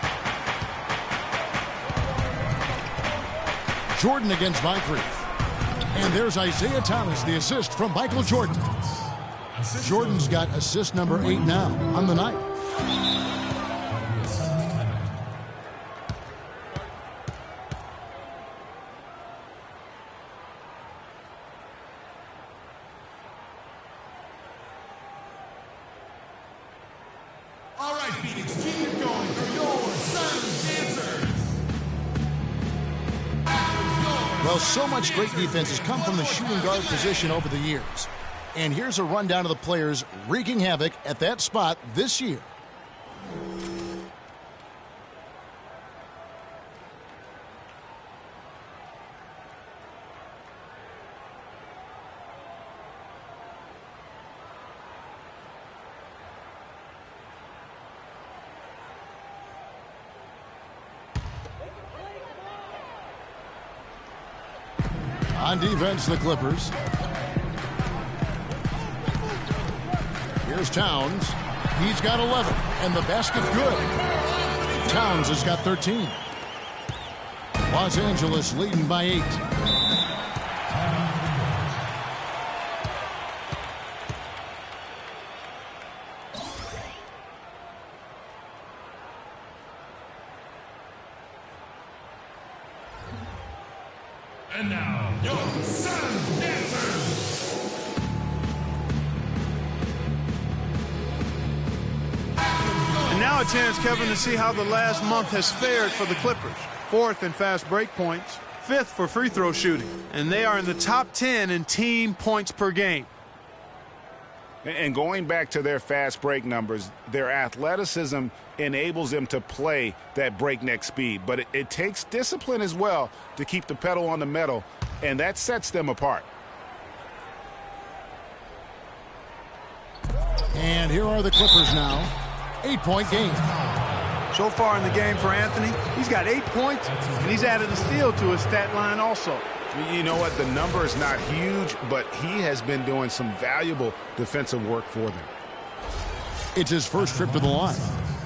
Jordan against Moncrief. And there's Isaiah Thomas, the assist from Michael Jordan. Jordan's got assist number 8 now on the night. All right, Phoenix, keep it going for your Suns Dancers. Well, so much great defense has come from the shooting guard position over the years. And here's a rundown of the players wreaking havoc at that spot this year. On defense, the Clippers. Here's Towns. He's got 11, and the basket good. Towns has got 13. Los Angeles leading by 8. And now, your Suns Dancers. And now a chance, Kevin, to see how the last month has fared for the Clippers. 4th in fast break points, 5th for free throw shooting, and they are in the top 10 in team points per game. And going back to their fast break numbers, their athleticism enables them to play that breakneck speed. But it takes discipline as well to keep the pedal on the metal, and that sets them apart. And here are the Clippers now. 8-point game. So far in the game for Anthony, he's got 8 points, and he's added a steal to his stat line also. You know what? The number is not huge, but he has been doing some valuable defensive work for them. It's his first trip to the line.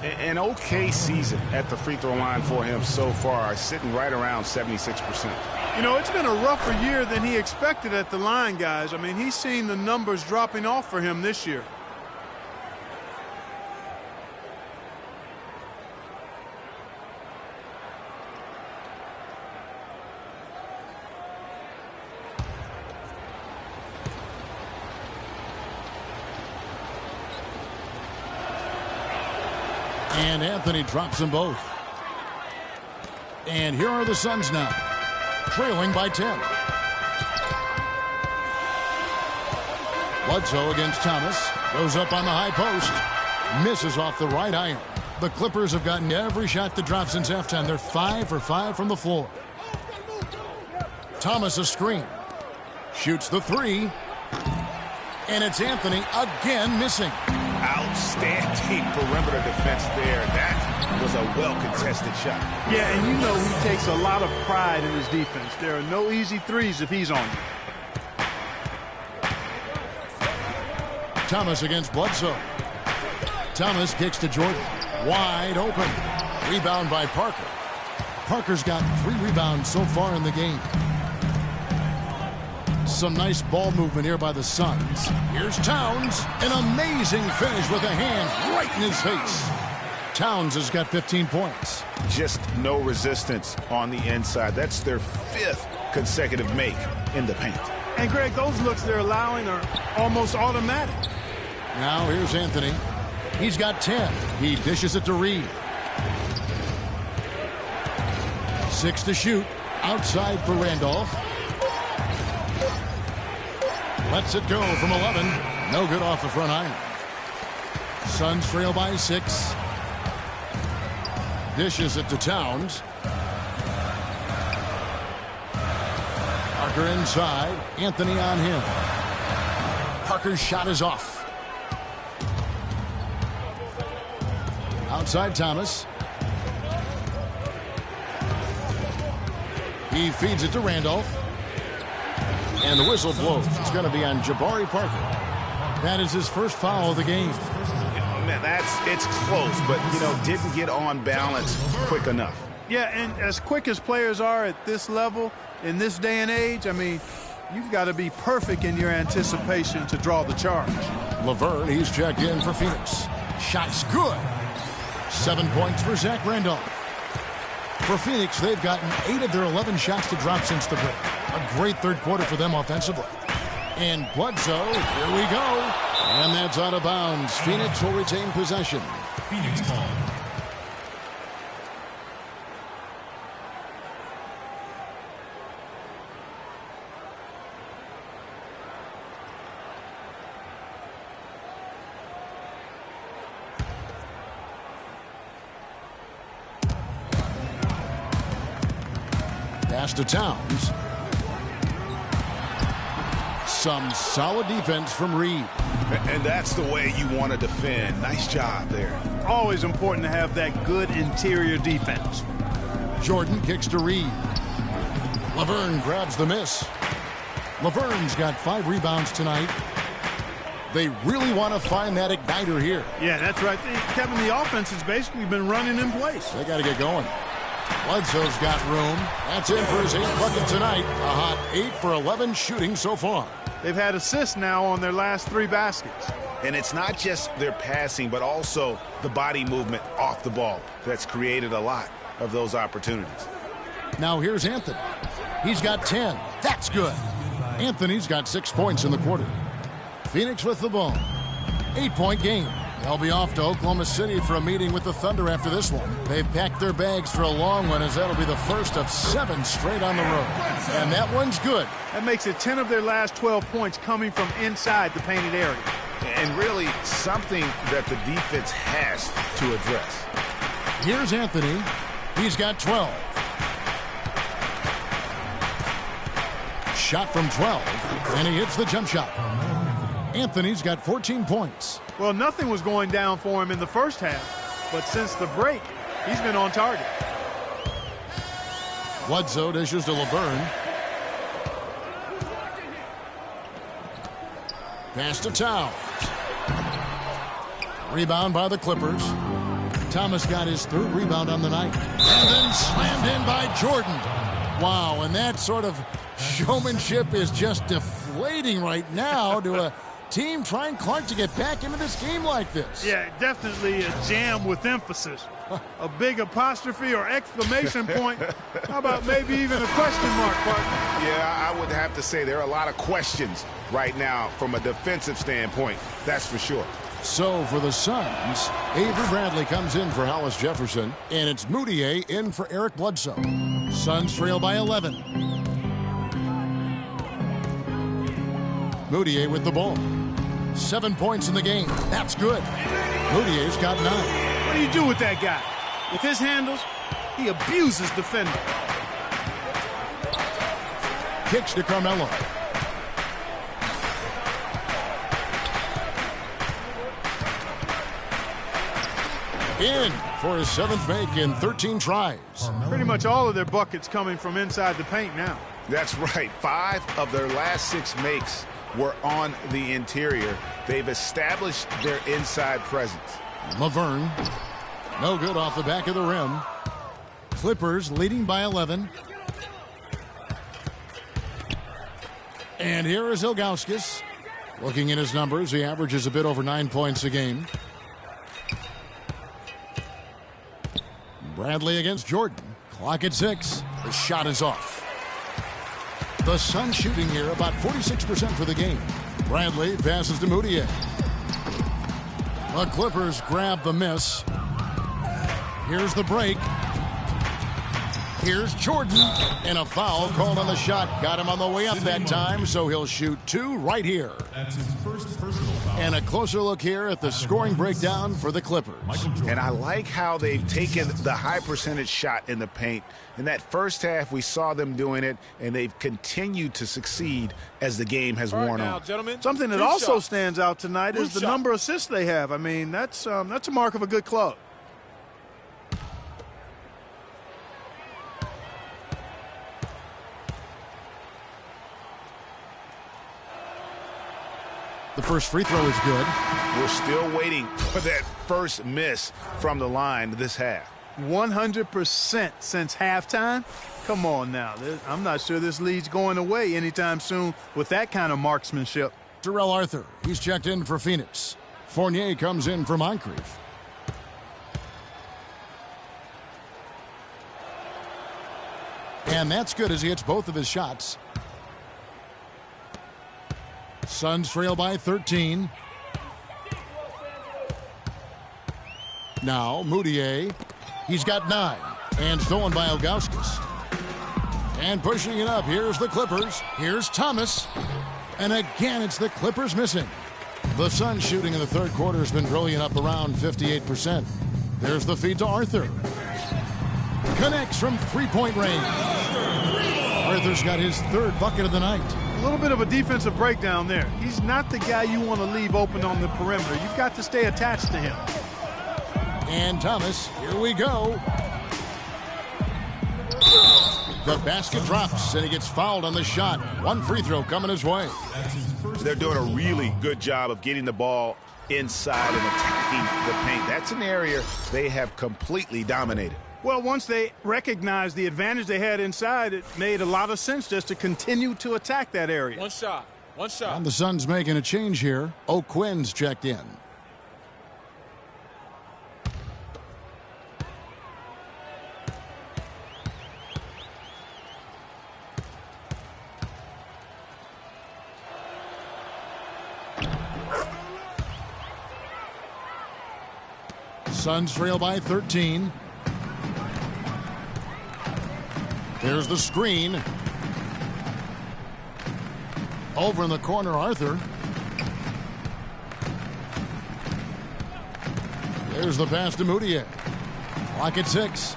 An okay season at the free throw line for him so far, sitting right around 76%. You know, it's been a rougher year than he expected at the line, guys. I mean, he's seen the numbers dropping off for him this year. And Anthony drops them both. And here are the Suns now, trailing by 10. Bledsoe against Thomas. Goes up on the high post. Misses off the right iron. The Clippers have gotten every shot that dropped since halftime. They're 5 for 5 from the floor. Thomas a screen. Shoots the 3. And it's Anthony again missing. Outstanding perimeter defense there. That was a well-contested shot. Yeah, and you know he takes a lot of pride in his defense. There are no easy threes if he's on you. Thomas against Bledsoe. Thomas kicks to Jordan. Wide open. Rebound by Parker. Parker's got 3 rebounds so far in the game. Some nice ball movement here by the Suns. Here's Towns. An amazing finish with a hand right in his face. Towns has got 15 points. Just no resistance on the inside. That's their 5th consecutive make in the paint. And, Greg, those looks they're allowing are almost automatic. Now here's Anthony. He's got 10. He dishes it to Reed. 6 to shoot. Outside for Randolph. Lets it go from 11. No good off the front iron. Suns trail by 6. Dishes it to Towns. Parker inside. Anthony on him. Parker's shot is off. Outside Thomas. He feeds it to Randolph. And the whistle blows. It's going to be on Jabari Parker. That is his first foul of the game. Man, it's close, but, didn't get on balance quick enough. Yeah, and as quick as players are at this level, in this day and age, I mean, you've got to be perfect in your anticipation to draw the charge. Laverne, he's checked in for Phoenix. Shot's good. 7 points for Zach Randolph. For Phoenix, they've gotten 8 of their 11 shots to drop since the break. A great third quarter for them offensively. And Bledsoe, here we go. And that's out of bounds. Phoenix will retain possession. Phoenix ball. Pass to Towns. Some solid defense from Reed. And that's the way you want to defend. Nice job there. Always important to have that good interior defense. Jordan kicks to Reed. Laverne grabs the miss. Laverne's got 5 rebounds tonight. They really want to find that igniter here. Yeah, that's right. Kevin, the offense has basically been running in place. They got to get going. Bledsoe's got room. That's in for his 8th bucket tonight. A hot 8 for 11 shooting so far. They've had assists now on their last 3 baskets. And it's not just their passing, but also the body movement off the ball that's created a lot of those opportunities. Now here's Anthony. He's got 10. That's good. Anthony's got 6 points in the quarter. Phoenix with the ball. 8-point game. They'll be off to Oklahoma City for a meeting with the Thunder after this one. They've packed their bags for a long one, as that'll be the first of 7 straight on the road. And that one's good. That makes it 10 of their last 12 points coming from inside the painted area. And really something that the defense has to address. Here's Anthony. He's got 12. Shot from 12, and he hits the jump shot. Anthony's got 14 points. Well, nothing was going down for him in the first half, but since the break, he's been on target. Bledsoe dishes to Laverne. Pass to Towns. Rebound by the Clippers. Thomas got his 3rd rebound on the night. And then slammed in by Jordan. Wow, and that sort of showmanship is just deflating right now to a team trying Clark to get back into this game like this. Yeah, definitely a jam with emphasis. A big apostrophe or exclamation point. How about maybe even a question mark, partner? Yeah, I would have to say there are a lot of questions right now from a defensive standpoint. That's for sure. So for the Suns, Avery Bradley comes in for Hollis Jefferson, and it's Moutier in for Eric Bledsoe. Suns trail by 11. Moutier with the ball. 7 points in the game. That's good. Moutier's got 9. What do you do with that guy? With his handles, he abuses defenders. Kicks to Carmelo. In for his 7th make in 13 tries. Pretty much all of their buckets coming from inside the paint now. That's right. 5 of their last 6 makes were on the interior. They've established their inside presence. Laverne, no good off the back of the rim. Clippers leading by 11. And here is Ilgauskas. Looking at his numbers, he averages a bit over 9 points a game. Bradley against Jordan. Clock at 6. The shot is off. The Suns shooting here about 46% for the game. Bradley passes to Moutier. The Clippers grab the miss. Here's the break. Here's Jordan, and a foul called on the shot. Got him on the way up that time, so he'll shoot 2 right here. That's his first personal foul. And a closer look here at the scoring breakdown for the Clippers. And I like how they've taken the high percentage shot in the paint. In that first half, we saw them doing it, and they've continued to succeed as the game has worn on. Something that also stands out tonight is the number of assists they have. I mean, that's a mark of a good club. The first free throw is good. We're still waiting for that first miss from the line this half. 100% since halftime. Come on now. I'm not sure this lead's going away anytime soon with that kind of marksmanship. Terrell Arthur, he's checked in for Phoenix. Fournier comes in for Moncrief. And that's good as he hits both of his shots. Suns trail by 13. Now Moutier. He's got 9. And stolen by Ilgauskas. And pushing it up. Here's the Clippers. Here's Thomas. And again, it's the Clippers missing. The Suns shooting in the third quarter has been brilliant, up around 58%. There's the feed to Arthur. Connects from three-point range. Arthur's got his third bucket of the night. A little bit of a defensive breakdown there. He's not the guy you want to leave open on the perimeter. You've got to stay attached to him. And Thomas, here we go. The basket drops, and he gets fouled on the shot. One free throw coming his way. They're doing a really good job of getting the ball inside and attacking the paint. That's an area they have completely dominated. Well, once they recognized the advantage they had inside, it made a lot of sense just to continue to attack that area. One shot. And the Suns making a change here. O'Quinn's checked in. Suns trail by 13. There's the screen. Over in the corner, Arthur. There's the pass to Moutier. Clock at 6.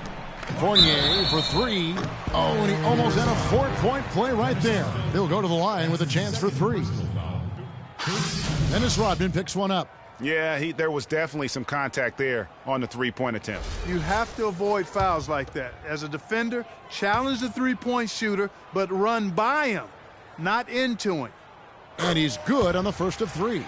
Fournier for 3. Oh, and he almost had a 4-point play right there. He'll go to the line with a chance for 3. Dennis Rodman picks one up. Yeah, there was definitely some contact there on the three-point attempt. You have to avoid fouls like that. As a defender, challenge the three-point shooter, but run by him, not into him. And he's good on the first of 3.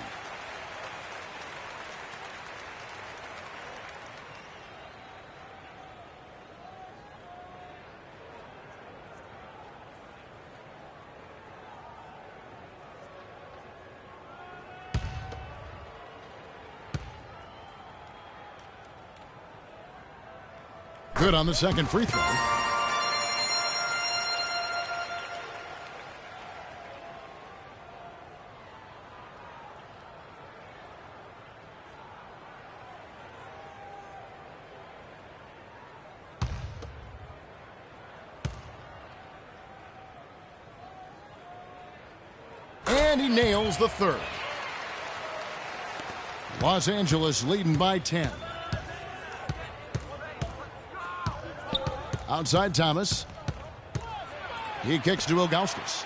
Good on the second free throw. And he nails the third. Los Angeles leading by 10. Outside Thomas. He kicks to Ilgauskas.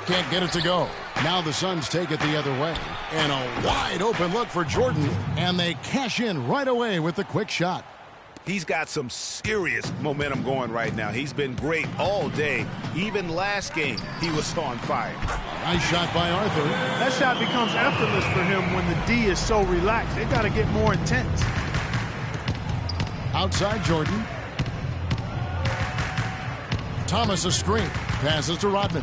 Can't get it to go. Now the Suns take it the other way. And a wide open look for Jordan. And they cash in right away with the quick shot. He's got some serious momentum going right now. He's been great all day. Even last game, he was on fire. Nice shot by Arthur. That shot becomes effortless for him when the D is so relaxed. They've got to get more intense. Outside Jordan. Thomas a screen. Passes to Rodman.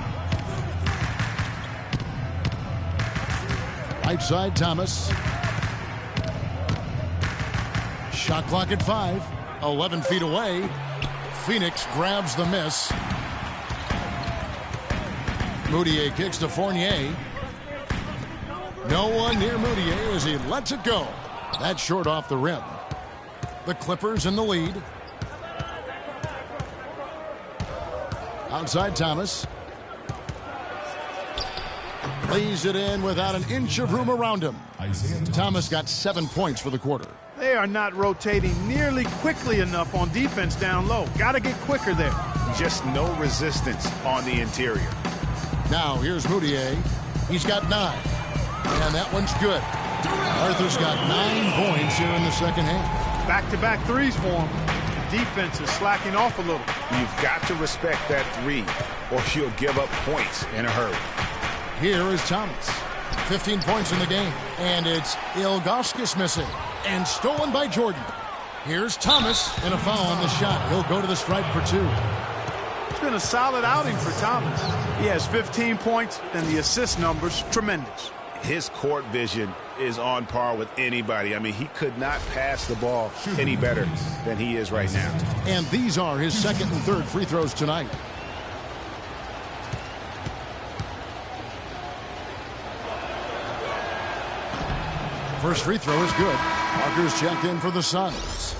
Right side Thomas. Shot clock at 5. 11 feet away. Phoenix grabs the miss. Moutier kicks to Fournier. No one near Moutier as he lets it go. That's short off the rim. The Clippers in the lead. Outside Thomas. Lays it in without an inch of room around him. Thomas got 7 points for the quarter. They are not rotating nearly quickly enough on defense down low. Got to get quicker there. Just no resistance on the interior. Now here's Moutier. He's got 9. And that one's good. Arthur's got 9 points here in the second half. Back-to-back threes for him. Defense is slacking off a little. You've got to respect that 3 or you'll give up points in a hurry. Here is Thomas. 15 points in the game. And it's Ilgauskas missing. And stolen by Jordan. Here's Thomas and a foul on the shot. He'll go to the stripe for 2. It's been a solid outing for Thomas. He has 15 points and the assist numbers tremendous. His court vision is on par with anybody. I mean, he could not pass the ball any better than he is right now. And these are his second and third free throws tonight. First free throw is good. Parker's checked in for the Suns.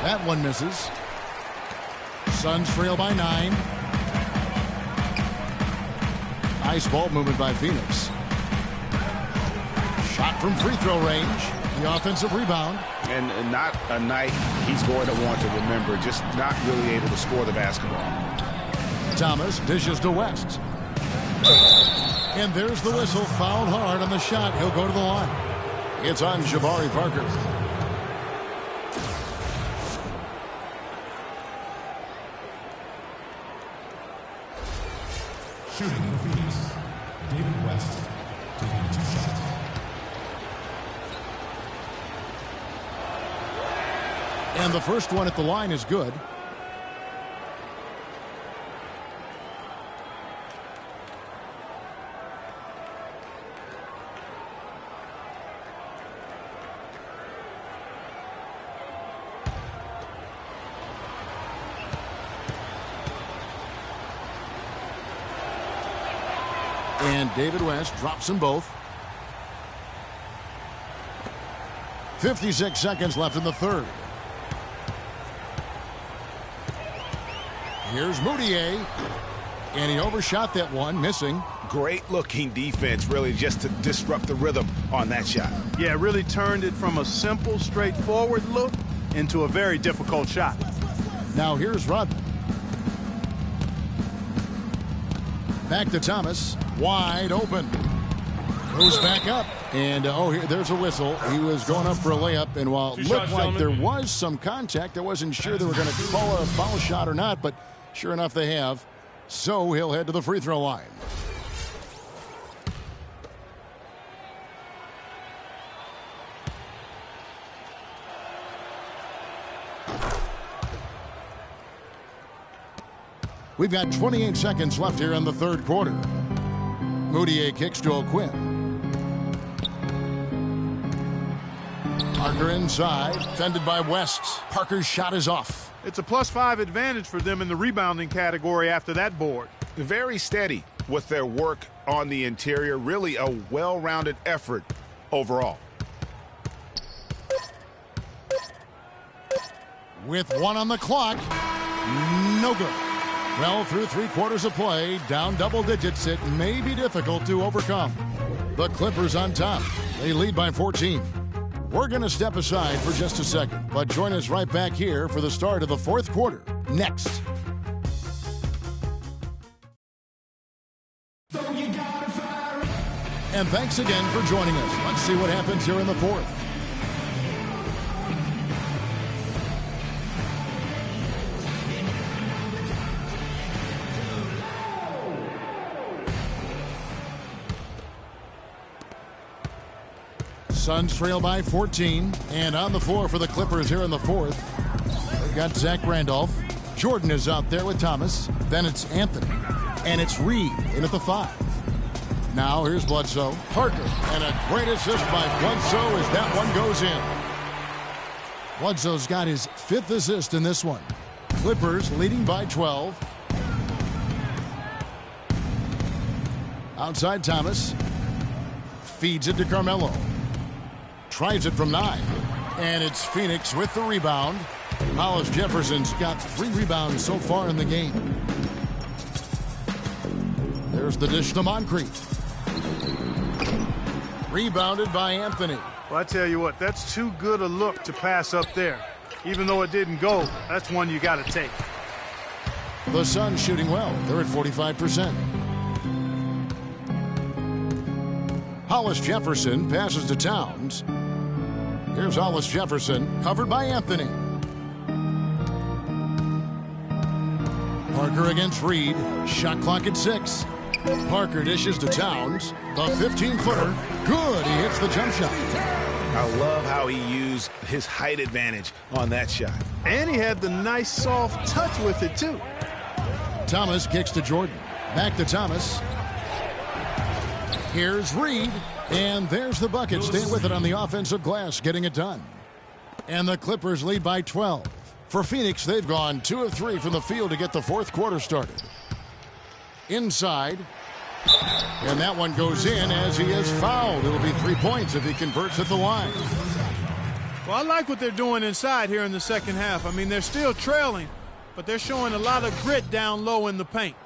That one misses. Suns trail by 9. Nice ball movement by Phoenix. Shot from free throw range. The offensive rebound. And not a night he's going to want to remember. Just not really able to score the basketball. Thomas dishes to West. And there's the whistle. Fouled hard on the shot. He'll go to the line. It's on Jabari Parker. Shooting in Phoenix, David West taking 2 shots. And the first one at the line is good. And David West drops them both. 56 seconds left in the third. Here's Moutier. And he overshot that one, missing. Great looking defense, really, just to disrupt the rhythm on that shot. Yeah, really turned it from a simple, straightforward look into a very difficult shot. Now here's Rodman. Back to Thomas. Wide open. Goes back up. And, here, there's a whistle. He was going up for a layup. And while it looked like there was some contact, I wasn't sure they were going to call a foul shot or not. But sure enough, they have. So he'll head to the free throw line. We've got 28 seconds left here in the third quarter. Moutier kicks to O'Quinn. Parker inside, fended by West. Parker's shot is off. It's a +5 advantage for them in the rebounding category after that board. Very steady with their work on the interior. Really a well-rounded effort overall. With 1 on the clock, no good. Well, through 3 quarters of play, down double digits, it may be difficult to overcome. The Clippers on top. They lead by 14. We're going to step aside for just a second, but join us right back here for the start of the fourth quarter. Next. And thanks again for joining us. Let's see what happens here in the fourth. Suns trail by 14. And on the floor for the Clippers here in the fourth, they've got Zach Randolph. Jordan is out there with Thomas. Then it's Anthony. And it's Reed in at the 5. Now here's Bledsoe. Parker. And a great assist by Bledsoe as that one goes in. Bledsoe's got his 5th assist in this one. Clippers leading by 12. Outside Thomas. Feeds it to Carmelo. Tries it from 9. And it's Phoenix with the rebound. Hollis Jefferson's got 3 rebounds so far in the game. There's the dish to Moncrief. Rebounded by Anthony. Well, I tell you what, that's too good a look to pass up there. Even though it didn't go, that's one you got to take. The Suns shooting well. They're at 45%. Hollis Jefferson passes to Towns. Here's Hollis Jefferson, covered by Anthony. Parker against Reed. Shot clock at 6. Parker dishes to Towns. The 15-footer. Good. He hits the jump shot. I love how he used his height advantage on that shot. And he had the nice soft touch with it, too. Thomas kicks to Jordan. Back to Thomas. Here's Reed. And there's the bucket. Staying with it on the offensive glass, getting it done. And the Clippers lead by 12. For Phoenix, they've gone 2 of 3 from the field to get the 4th quarter started. Inside. And that one goes in as he is fouled. It'll be 3 points if he converts at the line. Well, I like what they're doing inside here in the second half. I mean, they're still trailing, but they're showing a lot of grit down low in the paint.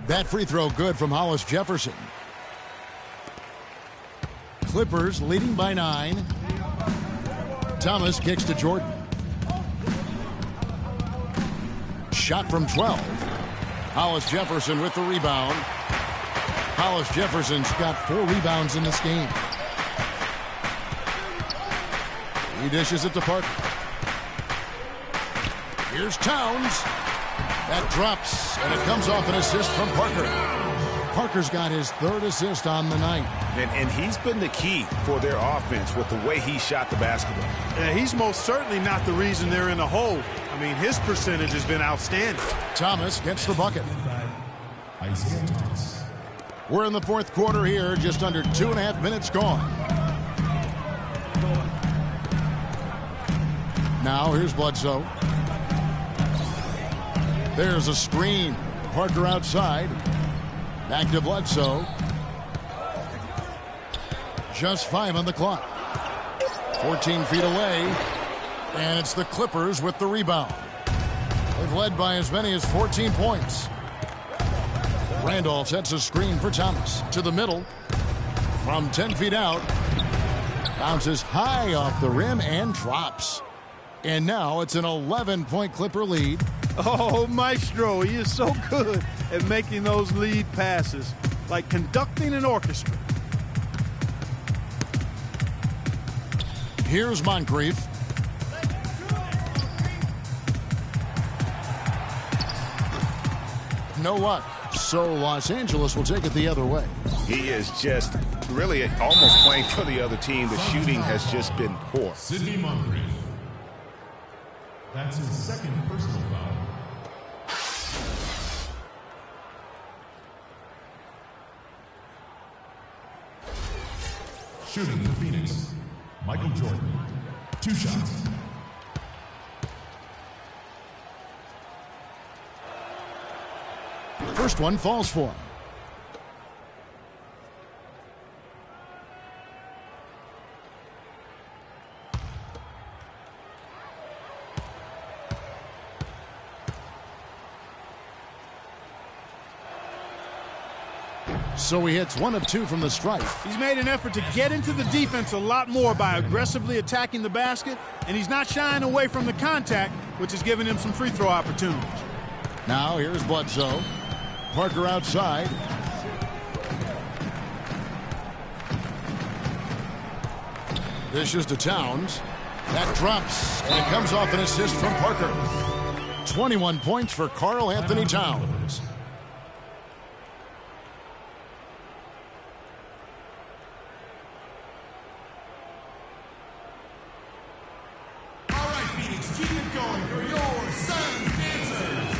That free throw good from Hollis Jefferson. Clippers leading by 9. Thomas kicks to Jordan. Shot from 12. Hollis Jefferson with the rebound. Hollis Jefferson's got 4 rebounds in this game. He dishes it to Parker. Here's Towns. That drops, and it comes off an assist from Parker. Parker's got his 3rd assist on the night. And he's been the key for their offense with the way he shot the basketball. Yeah, he's most certainly not the reason they're in a hole. I mean, his percentage has been outstanding. Thomas gets the bucket. We're in the 4th quarter here, just under 2.5 minutes gone. Now here's Bledsoe. There's a screen. Parker outside. Back to Bledsoe. Just 5 on the clock. 14 feet away. And it's the Clippers with the rebound. They've led by as many as 14 points. Randolph sets a screen for Thomas. To the middle. From 10 feet out. Bounces high off the rim and drops. And now it's an 11-point Clipper lead. Oh, Maestro, he is so good at making those lead passes, like conducting an orchestra. Here's Moncrief. No luck. So Los Angeles will take it the other way. He is just really almost playing for the other team. The shooting has just been poor. Sidney Moncrief. That's his 2nd personal foul. Shooting for Phoenix, Michael Jordan. 2 shots. First one falls for him. So he hits 1 of 2 from the stripe. He's made an effort to get into the defense a lot more by aggressively attacking the basket, and he's not shying away from the contact, which has given him some free throw opportunities. Now here's Bledsoe. Parker outside. Dishes to Towns. That drops, and it comes off an assist from Parker. 21 points for Karl Anthony Towns. keep it going for your Sons Dancers.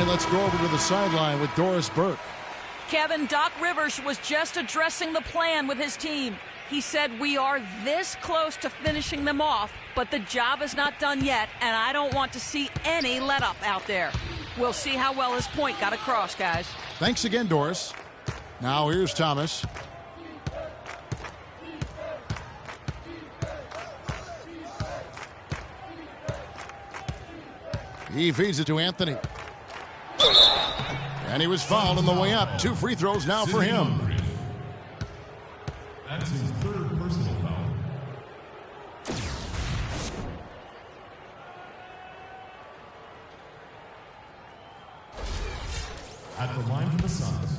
Let's go over to the sideline with Doris Burke. Kevin, Doc Rivers was just addressing the plan with his team. He said, we are this close to finishing them off, but the job is not done yet, and I don't want to see any let up out there. We'll see how well his point got across, guys. Thanks again, Doris. Now here's Thomas. He feeds it to Anthony. And he was fouled on the way up. 2 free throws now for him. That's his 3rd personal foul. At the line for the Suns,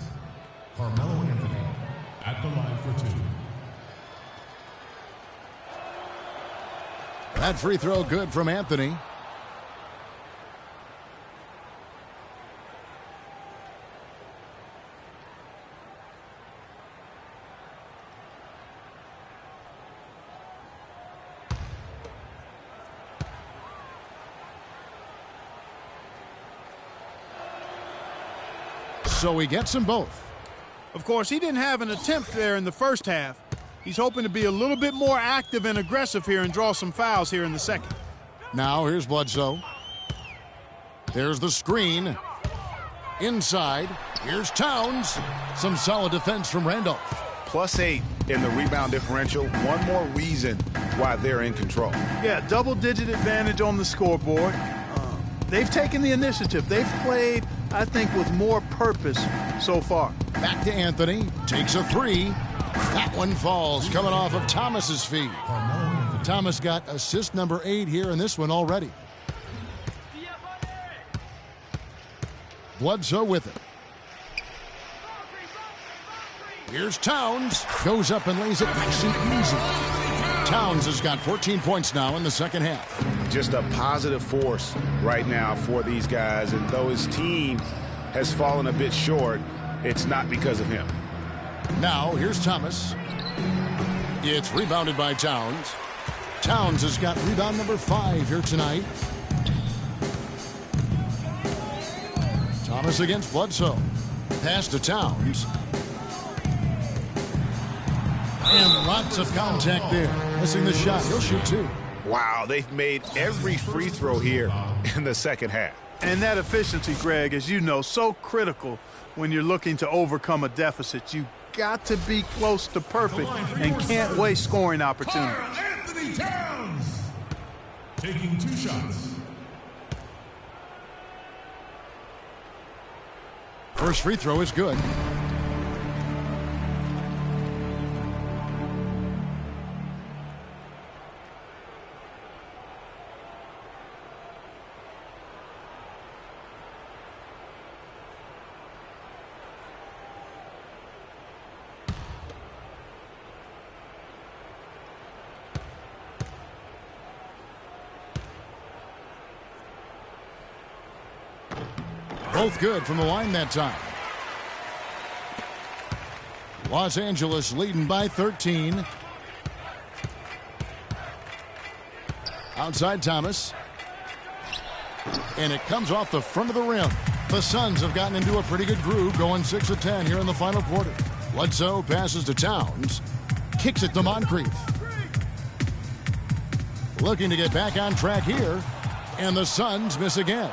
Carmelo Anthony. At the line for 2. That free throw good from Anthony. So he gets them both. Of course, he didn't have an attempt there in the first half. He's hoping to be a little bit more active and aggressive here and draw some fouls here in the second. Now here's Bledsoe. There's the screen. Inside. Here's Towns. Some solid defense from Randolph. +8 in the rebound differential. One more reason why they're in control. Yeah, double-digit advantage on the scoreboard. They've taken the initiative. They've played, I think, with more purpose so far. Back to Anthony. Takes a 3. That one falls, coming off of Thomas's feet. Thomas got assist number 8 here in this one already. Bledsoe with it. Here's Towns. Goes up and lays it nice and easy. Towns has got 14 points now in the second half. Just a positive force right now for these guys. And though his team has fallen a bit short, it's not because of him. Now, here's Thomas. It's rebounded by Towns. Towns has got rebound number 5 here tonight. Thomas against Bledsoe. Pass to Towns. And lots of contact there. Missing the shot. He'll shoot 2. Wow, they've made every free throw here in the second half. And that efficiency, Greg, as you know, so critical when you're looking to overcome a deficit. You got to be close to perfect and can't waste scoring opportunities. Anthony Towns taking 2 shots. First free throw is good. Both good from the line that time. Los Angeles leading by 13. Outside Thomas. And it comes off the front of the rim. The Suns have gotten into a pretty good groove, going 6 of 10 here in the final quarter. Bledsoe passes to Towns. Kicks it to Moncrief. Looking to get back on track here. And the Suns miss again.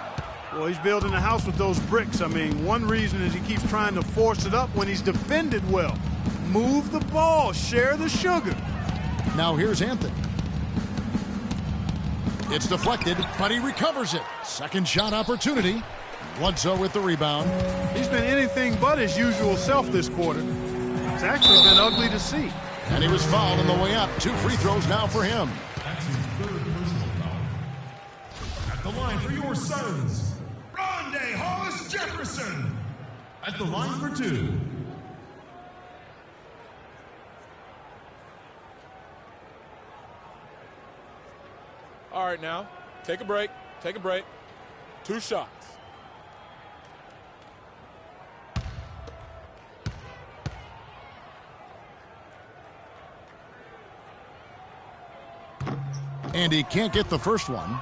Well, he's building a house with those bricks. I mean, one reason is he keeps trying to force it up when he's defended well. Move the ball. Share the sugar. Now here's Anthony. It's deflected, but he recovers it. Second shot opportunity. Bledsoe with the rebound. He's been anything but his usual self this quarter. It's actually been ugly to see. And he was fouled on the way up. 2 free throws now for him. That's his 3rd personal foul. At the line for your Suns, Rondé Hollis Jefferson. At the line for 2. All right, now, take a break. Take a break. 2 shots. And he can't get the first one.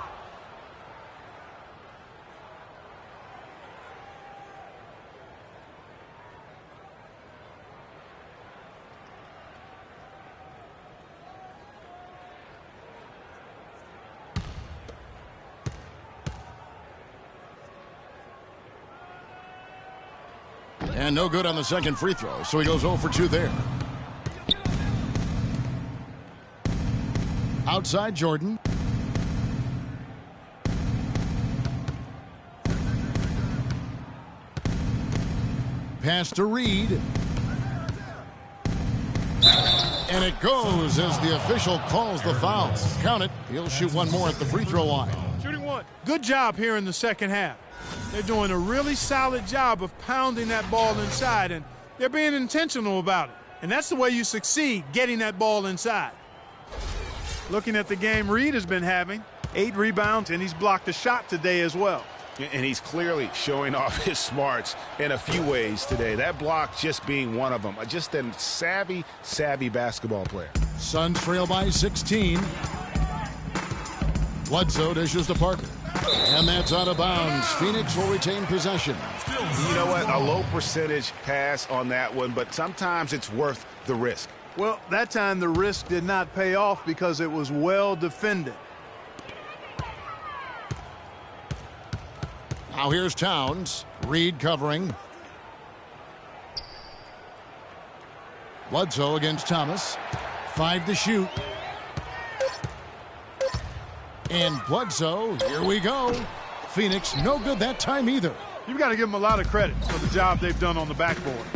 And no good on the second free throw, so he goes 0 for 2 there. Outside Jordan. Pass to Reed. And it goes as the official calls the foul. Count it. He'll shoot one more at the free throw line. Shooting one. Good job here in the second half. They're doing a really solid job of pounding that ball inside, and they're being intentional about it. And that's the way you succeed, getting that ball inside. Looking at the game Reed has been having, 8 rebounds, and he's blocked a shot today as well. And he's clearly showing off his smarts in a few ways today. That block just being one of them. Just a savvy basketball player. Suns trail by 16. Bledsoe dishes to Parker. And that's out of bounds. Phoenix will retain possession. You know what? A low percentage pass on that one, but sometimes it's worth the risk. Well, that time the risk did not pay off because it was well defended. Now here's Towns. Reed covering. Bledsoe against Thomas. 5 to shoot. And Bledsoe, here we go. Phoenix, no good that time either. You've got to give them a lot of credit for the job they've done on the backboard.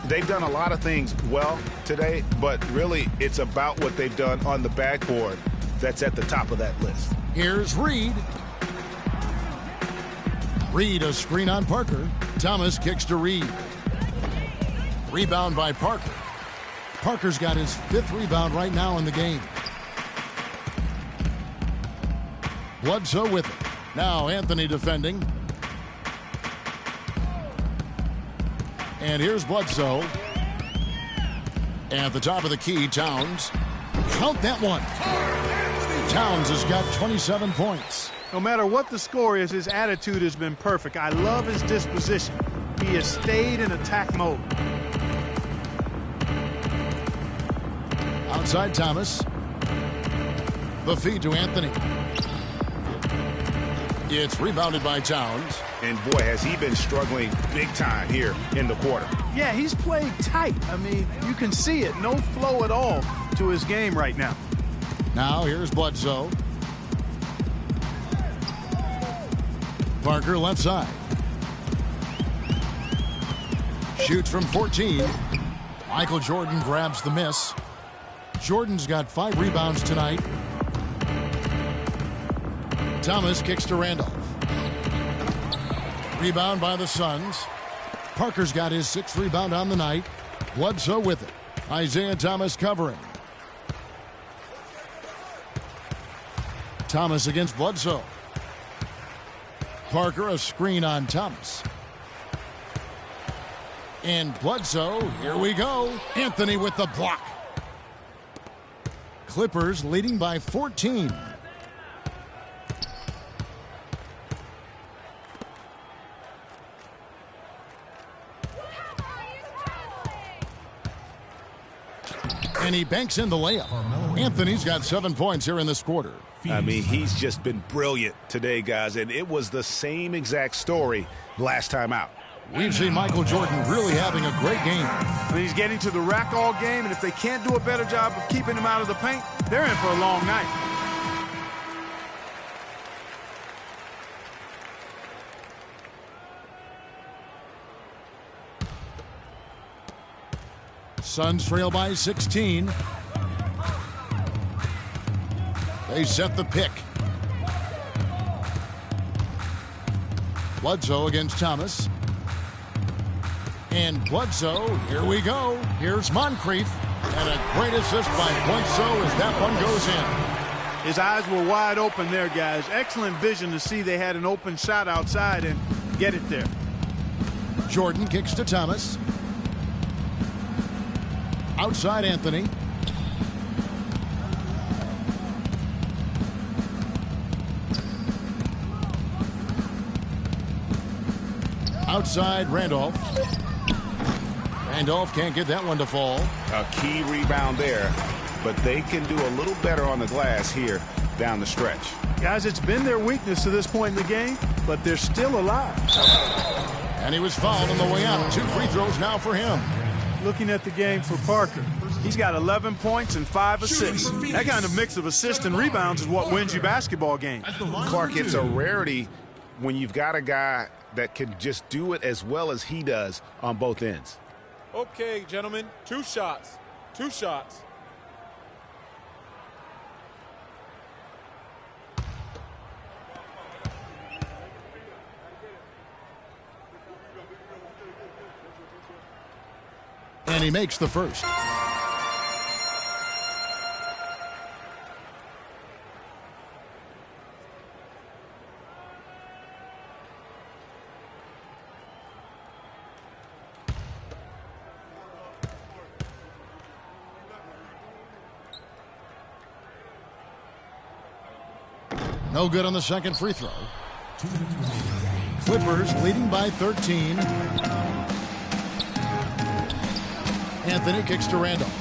They've done a lot of things well today, but really it's about what they've done on the backboard that's at the top of that list. Here's Reed. Reed, a screen on Parker. Thomas kicks to Reed. Rebound by Parker. Parker's got his 5th rebound right now in the game. Bledsoe with it. Now Anthony defending. And here's Bledsoe. At the top of the key, Towns. Count that one. Towns has got 27 points. No matter what the score is, his attitude has been perfect. I love his disposition. He has stayed in attack mode. Outside Thomas. The feed to Anthony. It's rebounded by Towns. And boy, has he been struggling big time here in the quarter. Yeah, he's played tight. I mean, you can see it. No flow at all to his game right now. Now here's Bledsoe. Parker left side. Shoots from 14. Michael Jordan grabs the miss. Jordan's got 5 rebounds tonight. Thomas kicks to Randolph. Rebound by the Suns. Parker's got his 6th rebound on the night. Bledsoe with it. Isaiah Thomas covering. Thomas against Bledsoe. Parker, a screen on Thomas. And Bledsoe, here we go. Anthony with the block. Clippers leading by 14. And he banks in the layup. Anthony's got 7 points here in this quarter. I mean, he's just been brilliant today, guys, and it was the same exact story last time out. We've seen Michael Jordan really having a great game. I mean, he's getting to the rack all game, and if they can't do a better job of keeping him out of the paint, they're in for a long night. Suns trail by 16. They set the pick. Bledsoe against Thomas. And Bledsoe, here we go. Here's Moncrief. And a great assist by Bledsoe as that one goes in. His eyes were wide open there, guys. Excellent vision to see they had an open shot outside and get it there. Jordan kicks to Thomas. Outside Anthony. Outside Randolph. Randolph can't get that one to fall. A key rebound there, but they can do a little better on the glass here down the stretch. Guys, it's been their weakness to this point in the game, but they're still alive. And he was fouled on the way out. 2 free throws now for him. Looking at the game for Parker, he's got 11 points and 5 assists. That kind of mix of assists and rebounds is what wins you basketball games. Clark, it's a rarity when you've got a guy that can just do it as well as he does on both ends. Okay, gentlemen, 2 shots. 2 shots. And he makes the first. No good on the second free throw. Clippers leading by 13. Anthony kicks to Randolph.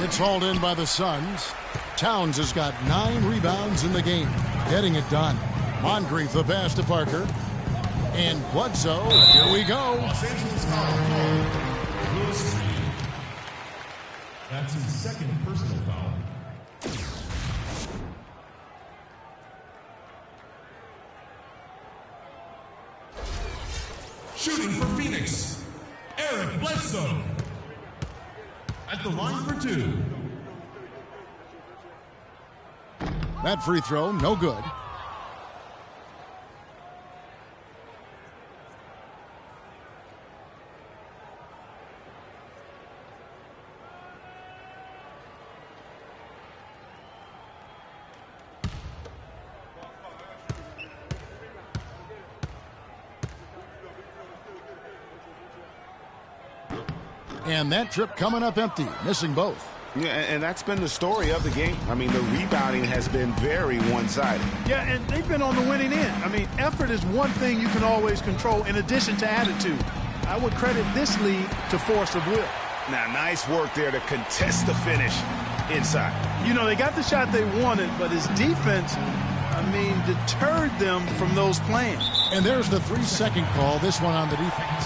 It's hauled in by the Suns. Towns has got 9 rebounds in the game, getting it done. Moncrief the pass to Parker. And Bledsoe, here we go. Los Angeles foul. Lewis Reed. That's his second personal foul. Shooting for Phoenix, Eric Bledsoe. At the line for 2. That free throw, no good. And that trip coming up empty, missing both. Yeah, and that's been the story of the game. I mean, the rebounding has been very one-sided. Yeah, and they've been on the winning end. I mean, effort is one thing you can always control in addition to attitude. I would credit this lead to force of will. Now, nice work there to contest the finish inside. You know, they got the shot they wanted, but his defense, I mean, deterred them from those plans. And there's the 3-second call, this one on the defense.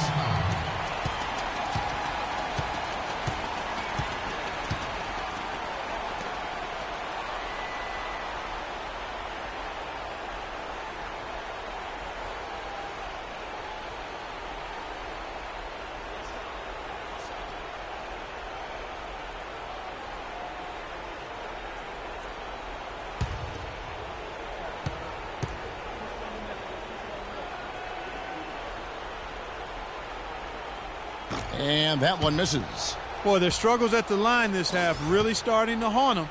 And that one misses. Boy, their struggles at the line this half really starting to haunt them.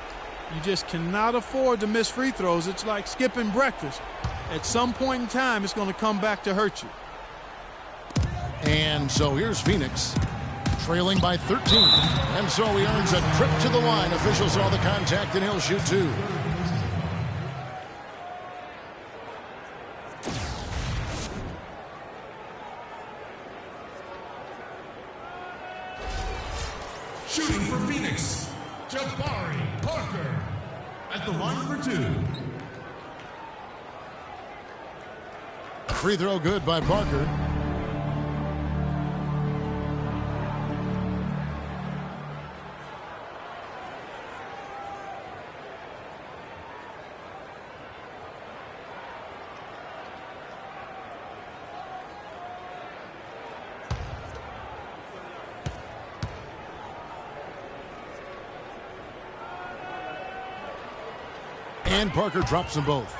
You just cannot afford to miss free throws. It's like skipping breakfast. At some point in time, it's going to come back to hurt you. And so here's Phoenix, trailing by 13. And so he earns a trip to the line. Officials saw the contact, and he'll shoot 2. Shooting for Phoenix, Jabari Parker. At the line for 2. Free throw good by Parker. And Parker drops them both.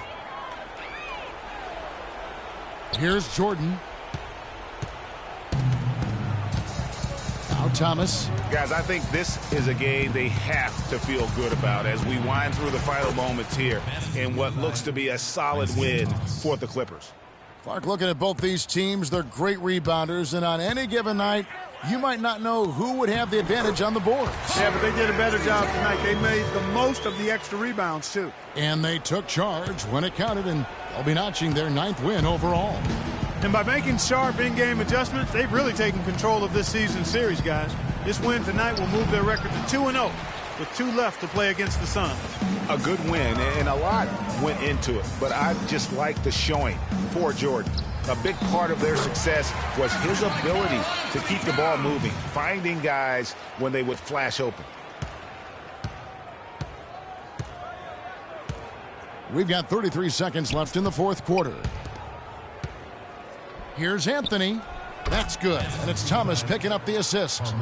Here's Jordan. Now Thomas. Guys, I think this is a game they have to feel good about as we wind through the final moments here in what looks to be a solid win for the Clippers. Clark, looking at both these teams, they're great rebounders, and on any given night, you might not know who would have the advantage on the boards. Yeah, but they did a better job tonight. They made the most of the extra rebounds, too. And they took charge when it counted, and they'll be notching their 9th win overall. And by making sharp in-game adjustments, they've really taken control of this season series, guys. This win tonight will move their record to 2-0 with 2 left to play against the Suns. A good win, and a lot went into it, but I just like the showing for Jordan. A big part of their success was his ability to keep the ball moving, finding guys when they would flash open. We've got 33 seconds left in the 4th quarter. Here's Anthony. That's good. And it's Thomas picking up the assist.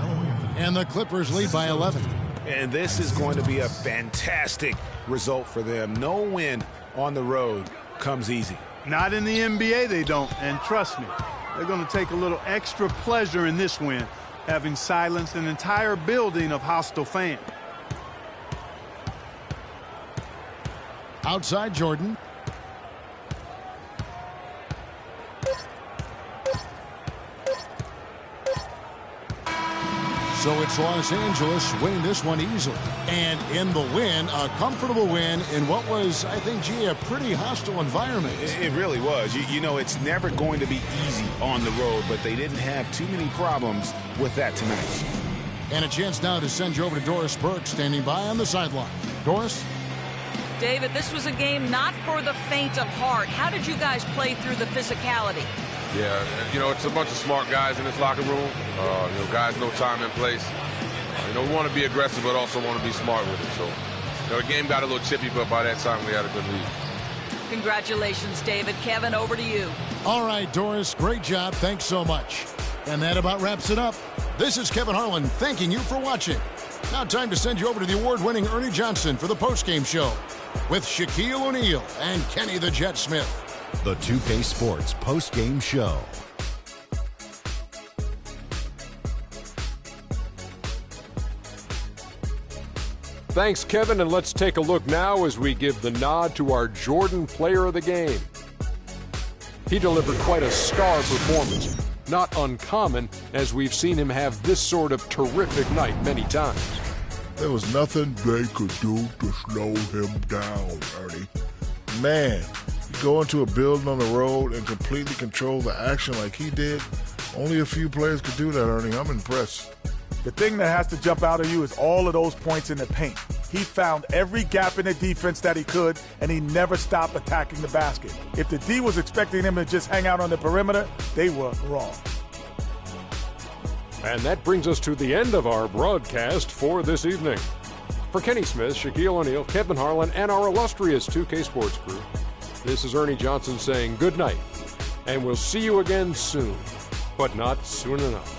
And the Clippers lead by 11. And this is going to be a fantastic result for them. No win on the road comes easy. Not in the NBA, they don't. And trust me, they're going to take a little extra pleasure in this win, having silenced an entire building of hostile fans. Outside Jordan. So it's Los Angeles winning this one easily. And in the win, a comfortable win in what was, I think, a pretty hostile environment. It really was. You know, it's never going to be easy on the road, but they didn't have too many problems with that tonight. And a chance now to send you over to Doris Burke, standing by on the sideline. Doris? David, this was a game not for the faint of heart. How did you guys play through the physicality? Yeah, you know, it's a bunch of smart guys in this locker room. You know, guys know time and place. You know, we want to be aggressive, but also want to be smart with it. So, you know, the game got a little chippy, but by that time we had a good lead. Congratulations, David. Kevin, over to you. All right, Doris, great job. Thanks so much. And that about wraps it up. This is Kevin Harlan thanking you for watching. Now time to send you over to the award-winning Ernie Johnson for the postgame show with Shaquille O'Neal and Kenny the Jet Smith. The 2K Sports post-game show. Thanks, Kevin, and let's take a look now as we give the nod to our Jordan Player of the Game. He delivered quite a star performance. Not uncommon, as we've seen him have this sort of terrific night many times. There was nothing they could do to slow him down, Ernie. Man, you go into a building on the road and completely control the action like he did. Only a few players could do that, Ernie. I'm impressed. The thing that has to jump out at you is all of those points in the paint. He found every gap in the defense that he could, and he never stopped attacking the basket. If the D was expecting him to just hang out on the perimeter, they were wrong. And that brings us to the end of our broadcast for this evening. For Kenny Smith, Shaquille O'Neal, Kevin Harlan, and our illustrious 2K Sports crew, this is Ernie Johnson saying good night, and we'll see you again soon, but not soon enough.